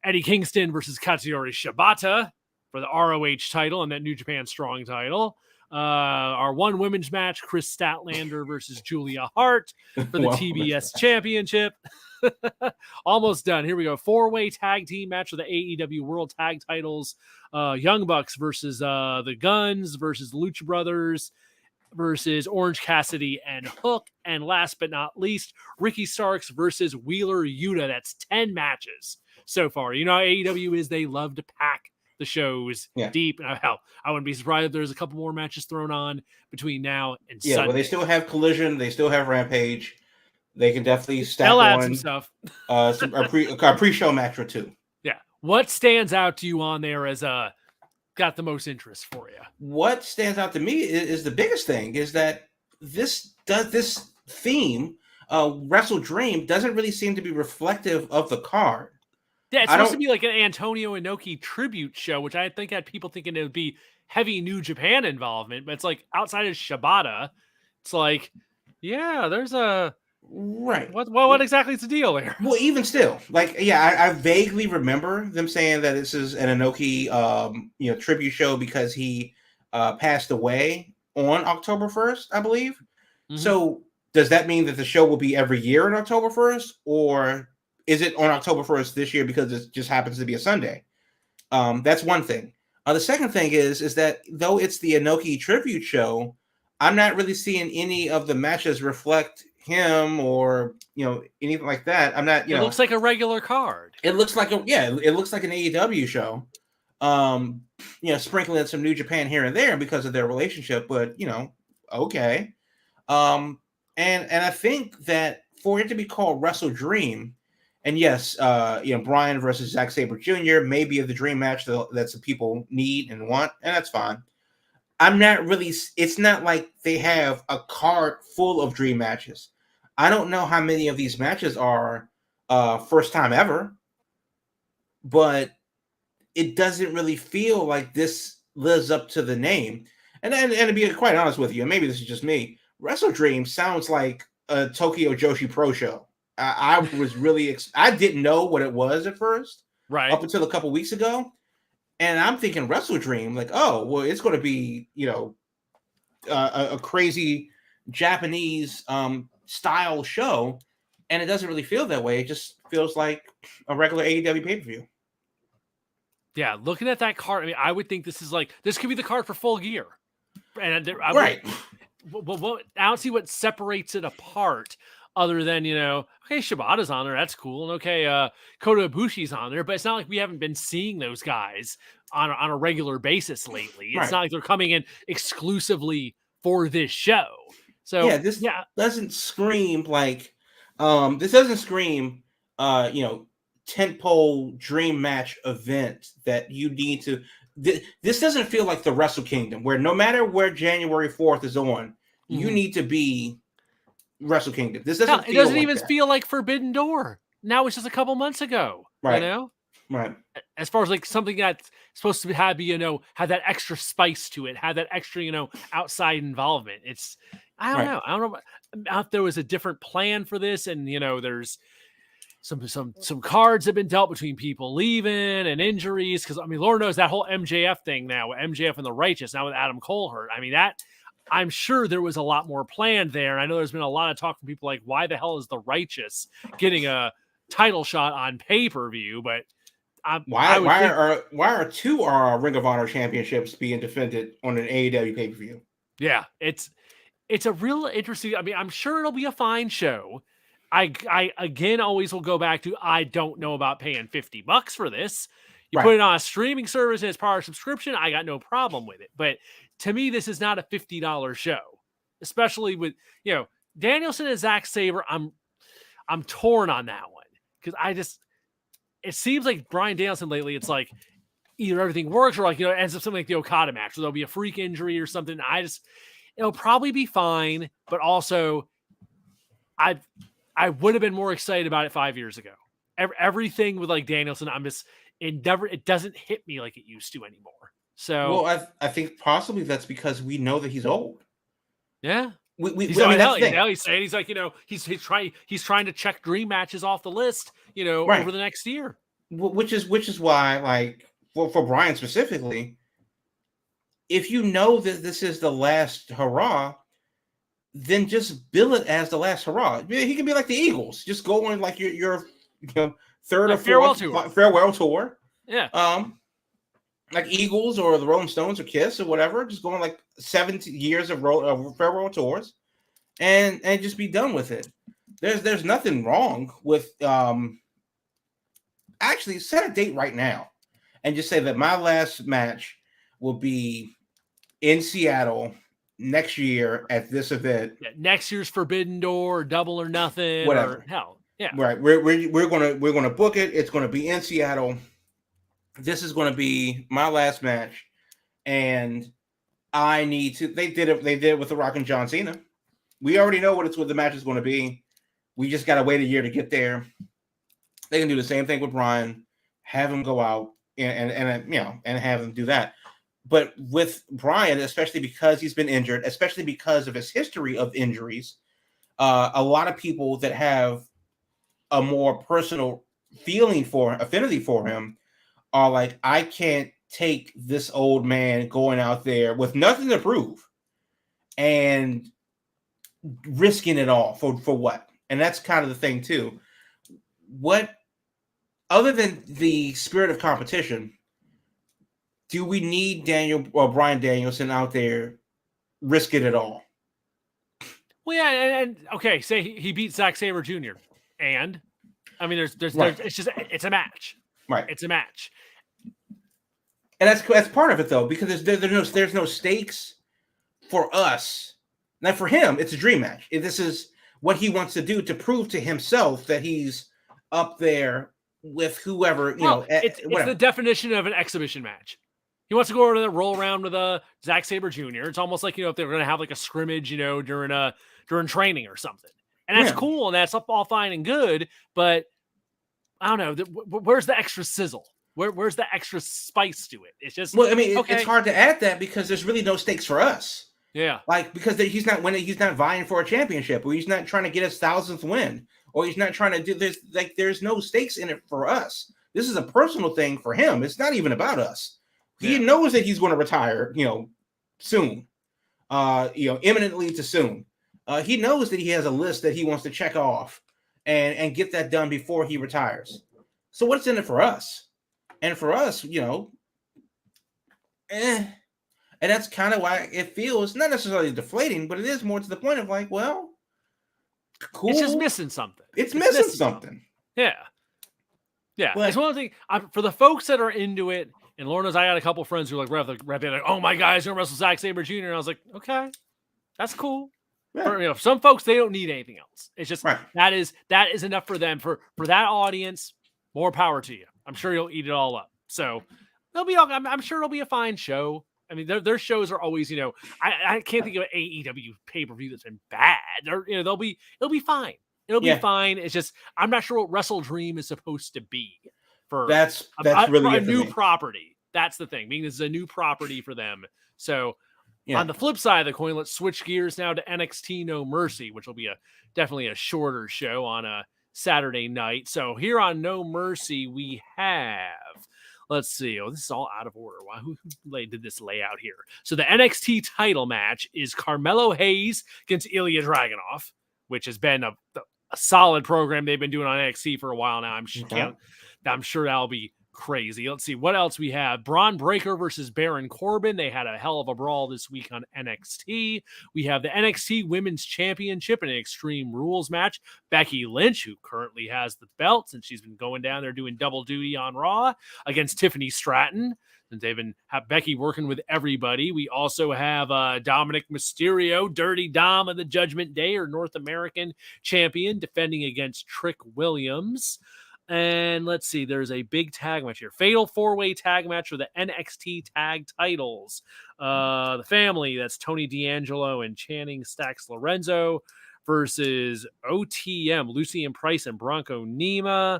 Eddie Kingston versus Katsuyori Shibata for the ROH title and that New Japan Strong title. Our one women's match, Chris Statlander versus Julia Hart for the TBS Championship. Almost done. Here we go. 4-way tag team match for the AEW World Tag Titles. Young Bucks versus the Guns versus Lucha Brothers versus Orange Cassidy and Hook. And last but not least, Ricky Starks versus Wheeler Yuta. That's 10 matches so far. You know how AEW is, they love to pack the shows deep. And I wouldn't be surprised if there's a couple more matches thrown on between now and Sunday. Well, they still have Collision. They still have Rampage. They can definitely stack add on some stuff. a pre-show match or 2. Yeah. What stands out to you on there as got the most interest for you? What stands out to me is the biggest thing is that this theme, WrestleDream, doesn't really seem to be reflective of the card. Yeah, it's supposed to be like an Antonio Inoki tribute show, which I think had people thinking it would be heavy New Japan involvement, but it's like outside of Shibata, it's like, yeah, there's a right. What exactly is the deal there? Well, even still, I vaguely remember them saying that this is an Inoki, tribute show because he passed away on October 1st, I believe. Mm-hmm. So does that mean that the show will be every year on October 1st, or is it on October 1st this year because it just happens to be a Sunday? That's one thing. The second thing is that though it's the Inoki tribute show, I'm not really seeing any of the matches reflect him or anything like that. I'm not. It looks like a regular card. It looks like it looks like an AEW show. Sprinkling in some New Japan here and there because of their relationship, but okay. And I think that for it to be called WrestleDream, and yes, Bryan versus Zack Sabre Jr. may be the dream match that some people need and want, and that's fine. I'm not really. It's not like they have a card full of dream matches. I don't know how many of these matches are first time ever, but it doesn't really feel like this lives up to the name. And to be quite honest with you, and maybe this is just me, WrestleDream sounds like a Tokyo Joshi Pro show. I was really I didn't know what it was at first, right? Up until a couple weeks ago, and I'm thinking WrestleDream, like, oh, well, it's going to be a crazy Japanese style show, and it doesn't really feel that way. It just feels like a regular AEW pay-per-view. Yeah, looking at that card, I mean, I would think this could be the card for Full Gear, and right. I don't see what separates it apart other than okay, Shibata's on there, that's cool, and okay, Kota Ibushi's on there, but it's not like we haven't been seeing those guys on a regular basis lately. It's not like they're coming in exclusively for this show. So this doesn't scream like this doesn't scream tentpole dream match event that you need to. This doesn't feel like the Wrestle Kingdom, where no matter where January 4th is on, you need to be Wrestle Kingdom. This doesn't. It doesn't even feel like Forbidden Door. Now it's just a couple months ago. Right. Right. As far as like something that's supposed to have have that extra spice to it, have that extra outside involvement. It's I don't know. I don't know if there was a different plan for this, and there's some cards have been dealt between people leaving and injuries. Because I mean, Lord knows that whole MJF thing now, MJF and the Righteous, now with Adam Cole hurt. I mean, that I'm sure there was a lot more planned there. I know there's been a lot of talk from people like, why the hell is the Righteous getting a title shot on pay-per-view? But why are two Ring of Honor championships being defended on an AEW pay-per-view? Yeah, it's a real interesting. I mean, I'm sure it'll be a fine show. I again always will go back to I don't know about paying $50 for this. You put it on a streaming service and it's part of subscription, I got no problem with it. But to me, this is not a $50 show, especially with Danielson and Zack Sabre. I'm torn on that one because it seems like Bryan Danielson lately. It's like either everything works or like it ends up something like the Okada match, or there'll be a freak injury or something. It'll probably be fine, but also I would have been more excited about it 5 years ago. Everything with like Danielson, it doesn't hit me like it used to anymore. So, well, I think possibly that's because we know that he's old. Yeah, he's saying he's like he's trying to check dream matches off the list, over the next year. Which is why, like for Bryan specifically, if you know that this is the last hurrah, then just bill it as the last hurrah. He can be like the Eagles, just go on like your third or fourth farewell tour. Yeah. Like Eagles or the Rolling Stones or Kiss or whatever, just going like 70 years of farewell tours, and just be done with it. There's nothing wrong with actually set a date right now, and just say that my last match will be in Seattle next year at this event. Yeah, next year's Forbidden Door, Double or Nothing, whatever. Or hell, yeah, right. We're gonna book it. It's gonna be in Seattle. This is going to be my last match, and I need to. They did it with The Rock and John Cena. We already know what the match is going to be. We just got to wait a year to get there. They can do the same thing with Bryan. Have him go out and have him do that. But with Bryan, especially because he's been injured, especially because of his history of injuries, a lot of people that have a more personal affinity for him are like, I can't take this old man going out there with nothing to prove and risking it all for what? And that's kind of the thing too. What, other than the spirit of competition, do we need Bryan Danielson out there risk it at all? Well, yeah, and okay, say he beat Zack Sabre Jr. And I mean, there's it's a match, right? It's a match, and that's part of it though, because there's no stakes for us. Now for him, it's a dream match. This is what he wants to do to prove to himself that he's up there with whoever, it's the definition of an exhibition match. He wants to go over there, roll around with Zack Sabre Jr. It's almost like, if they're going to have like a scrimmage, during training or something. And that's cool, and that's all fine and good, but I don't know, where's the extra sizzle? Where's the extra spice to it? It's just it's hard to add that because there's really no stakes for us. Yeah, like because he's not winning, he's not vying for a championship, or he's not trying to get his 1,000th win, or he's not trying to do this. Like there's no stakes in it for us. This is a personal thing for him. It's not even about us. He knows that he's going to retire, soon, imminently to soon. He knows that he has a list that he wants to check off and get that done before he retires. So what's in it for us? And for us, and that's kind of why it feels not necessarily deflating, but it is more to the point of like, well, cool. It's just missing something. It's missing something. Yeah. But it's one of the things for the folks that are into it. And Lauren knows I got a couple friends who like, oh my God, he's gonna wrestle Zack Sabre Jr. And I was like, okay, that's cool. Yeah. For some folks, they don't need anything else. It's just that is enough for them. For that audience, more power to you. I'm sure you'll eat it all up. So they'll be. I'm sure it'll be a fine show. I mean, their shows are always, I can't think of an AEW pay-per-view that's been bad. It'll be fine. It'll be fine. It's just I'm not sure what WrestleDream is supposed to be. That's really a new property. That's the thing. Meaning this is a new property for them. So on the flip side of the coin, let's switch gears now to NXT No Mercy, which will be definitely a shorter show on a Saturday night. So here on No Mercy, we have, let's see. Oh, this is all out of order. Who did this layout here? So the NXT title match is Carmelo Hayes against Ilya Dragunov, which has been a solid program they've been doing on NXT for a while now. I'm sure that'll be crazy. Let's see what else we have. Braun Breaker versus Baron Corbin. They had a hell of a brawl this week on NXT. We have the NXT Women's Championship in an Extreme Rules match. Becky Lynch, who currently has the belt since she's been going down there doing double duty on Raw, against Tiffany Stratton. Since they've been have Becky working with everybody. We also have Dominic Mysterio, Dirty Dom of the Judgment Day, or North American champion, defending against Trick Williams. And let's see, there's a big tag match here. Fatal 4-way tag match for the NXT tag titles. The family, that's Tony D'Angelo and Channing Stacks Lorenzo versus OTM, Lucien Price and Bronco Nima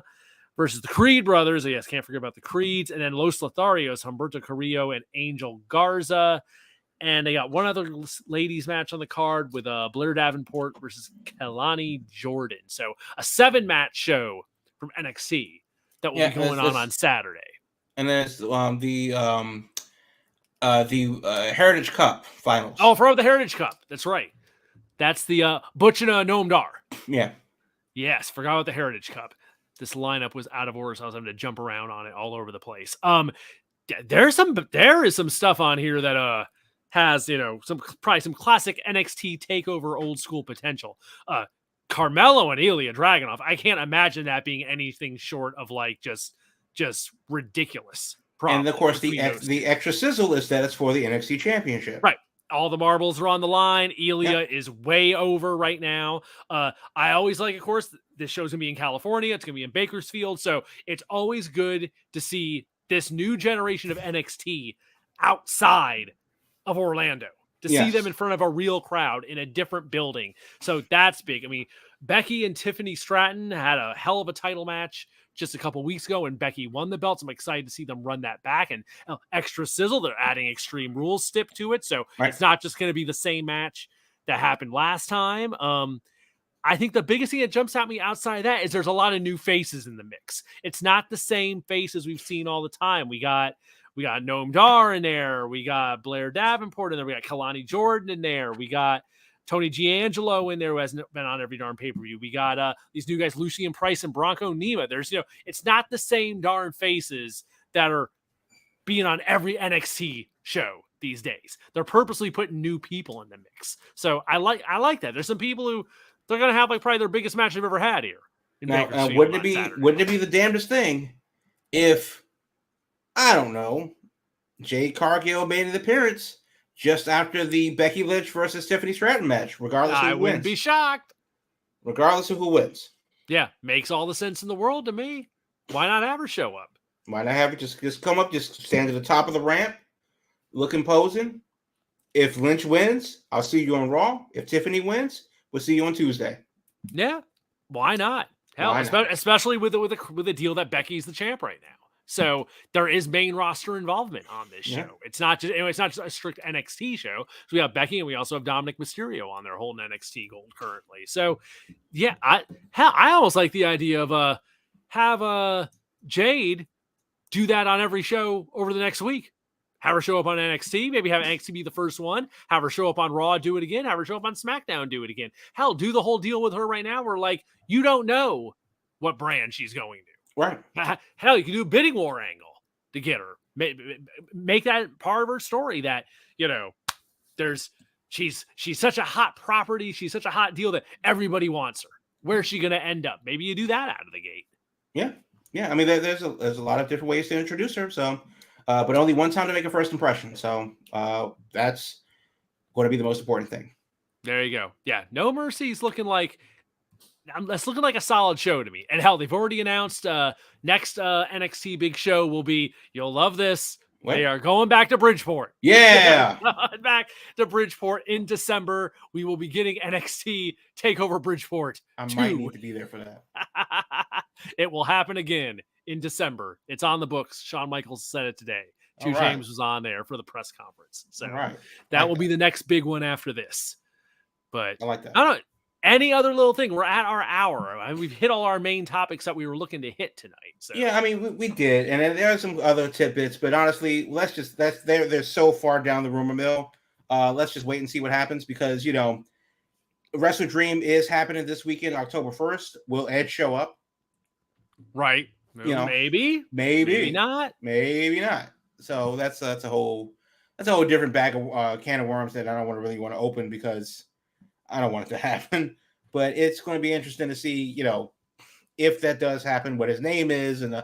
versus the Creed brothers. Yes, can't forget about the Creeds. And then Los Lotharios, Humberto Carrillo and Angel Garza. And they got one other ladies match on the card with Blair Davenport versus Kelani Jordan. So a 7-match show from NXT that will be going on Saturday. And there's the Heritage Cup finals. Oh, for the Heritage Cup. That's right. That's the Butch and Noam Dar. Yeah. Yes, forgot about the Heritage Cup. This lineup was out of order, so I was having to jump around on it all over the place. There is some stuff on here that has probably some classic NXT takeover old school potential. Carmelo and Ilya Dragunov, I can't imagine that being anything short of like just ridiculous. And of course, the extra sizzle is that it's for the NXT Championship. Right. All the marbles are on the line. Ilya is way over right now. I always like, of course, this show's going to be in California. It's going to be in Bakersfield. So it's always good to see this new generation of NXT outside of Orlando. To see them in front of a real crowd in a different building. So that's big. I mean, Becky and Tiffany Stratton had a hell of a title match just a couple weeks ago, and Becky won the belts. I'm excited to see them run that back. And extra sizzle, they're adding Extreme Rules stip to it. So it's not just going to be the same match that happened last time. I think the biggest thing that jumps at me outside of that is there's a lot of new faces in the mix. It's not the same faces we've seen all the time. We got Noam Dar in there. We got Blair Davenport in there. We got Kelani Jordan in there. We got Tony D'Angelo in there, who hasn't been on every darn pay-per-view. We got these new guys, Lucien Price and Bronco Nima. There's, it's not the same darn faces that are being on every NXT show these days. They're purposely putting new people in the mix. So I like that. There's some people who they're going to have like probably their biggest match they've ever had here in Bakersfield. Wouldn't it be the damnedest thing if, I don't know, Jade Cargill made an appearance just after the Becky Lynch versus Tiffany Stratton match, regardless of who wins. I wouldn't be shocked. Regardless of who wins. Yeah, makes all the sense in the world to me. Why not have her show up? Why not have it just come up, just stand at the top of the ramp, look imposing. If Lynch wins, I'll see you on Raw. If Tiffany wins, we'll see you on Tuesday. Yeah, why not? Hell, especially with the deal that Becky's the champ right now. So there is main roster involvement on this show. Yeah. It's not just a strict NXT show. So we have Becky and we also have Dominic Mysterio on there holding NXT gold currently. So yeah, I almost like the idea of have Jade do that on every show over the next week. Have her show up on NXT, maybe have NXT be the first one, have her show up on Raw, do it again, have her show up on SmackDown, do it again. Hell, do the whole deal with her right now where like you don't know what brand she's going to. Right. Hell, you can do a bidding war angle to get her. Make that part of her story that, you know, she's such a hot property. She's such a hot deal that everybody wants her. Where's she going to end up? Maybe you do that out of the gate. Yeah. Yeah. I mean, there's a lot of different ways to introduce her. So, but only one time to make a first impression. So that's going to be the most important thing. There you go. Yeah. No Mercy's looking like, that's looking like a solid show to me. And hell, they've already announced next NXT big show will be, you'll love this. What? They are going back to Bridgeport. Yeah. Back to Bridgeport in December. We will be getting NXT TakeOver Bridgeport. I might need to be there for that. It will happen again in December. It's on the books. Shawn Michaels said it today. James was on there for the press conference. So that will be the next big one after this. But I like that. I don't know. Any other little thing? We're at our hour. We've hit all our main topics that we were looking to hit tonight. So. Yeah, I mean, we did. And then there are some other tidbits, but honestly, they're so far down the rumor mill. Let's just wait and see what happens because, you know, WrestleDream is happening this weekend, October 1st. Will Edge show up? Right. You know, maybe not. Maybe not. So that's a whole different bag of can of worms that I don't really want to open because I don't want it to happen. But it's going to be interesting to see, you know, if that does happen, what his name is, and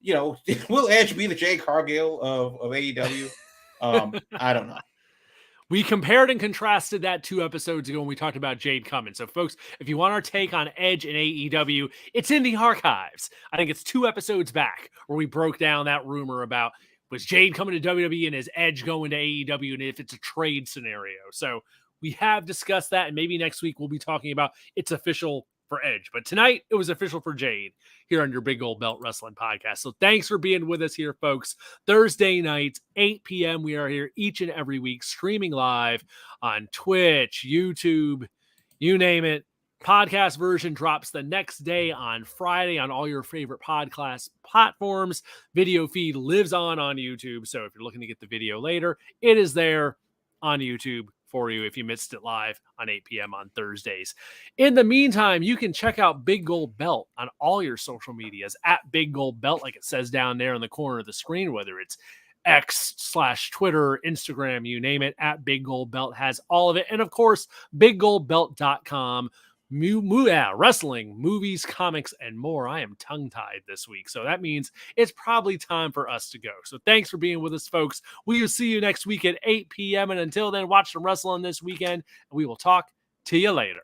you know, will Edge be the Jade Cargill of AEW? I don't know. We compared and contrasted that 2 episodes ago when we talked about Jade coming. So, folks, if you want our take on Edge and AEW, it's in the archives. I think it's 2 episodes back where we broke down that rumor about was Jade coming to WWE and is Edge going to AEW, and if it's a trade scenario. So we have discussed that, and maybe next week we'll be talking about it's official for Edge. But tonight, it was official for Jade here on your Big Gold Belt Wrestling Podcast. So thanks for being with us here, folks. Thursday nights, 8 p.m. We are here each and every week, streaming live on Twitch, YouTube, you name it. Podcast version drops the next day on Friday on all your favorite podcast platforms. Video feed lives on YouTube. So if you're looking to get the video later, it is there on YouTube for you if you missed it live on 8 p.m. on Thursdays. In the meantime, you can check out Big Gold Belt on all your social medias at Big Gold Belt, like it says down there in the corner of the screen, whether it's X/Twitter, Instagram, you name it, at Big Gold Belt has all of it. And of course, BigGoldBelt.com. Wrestling, movies, comics, and more. I am tongue-tied this week, so that means it's probably time for us to go. So thanks for being with us, folks. We will see you next week at 8 p.m. And until then, watch some wrestling this weekend, and we will talk to you later.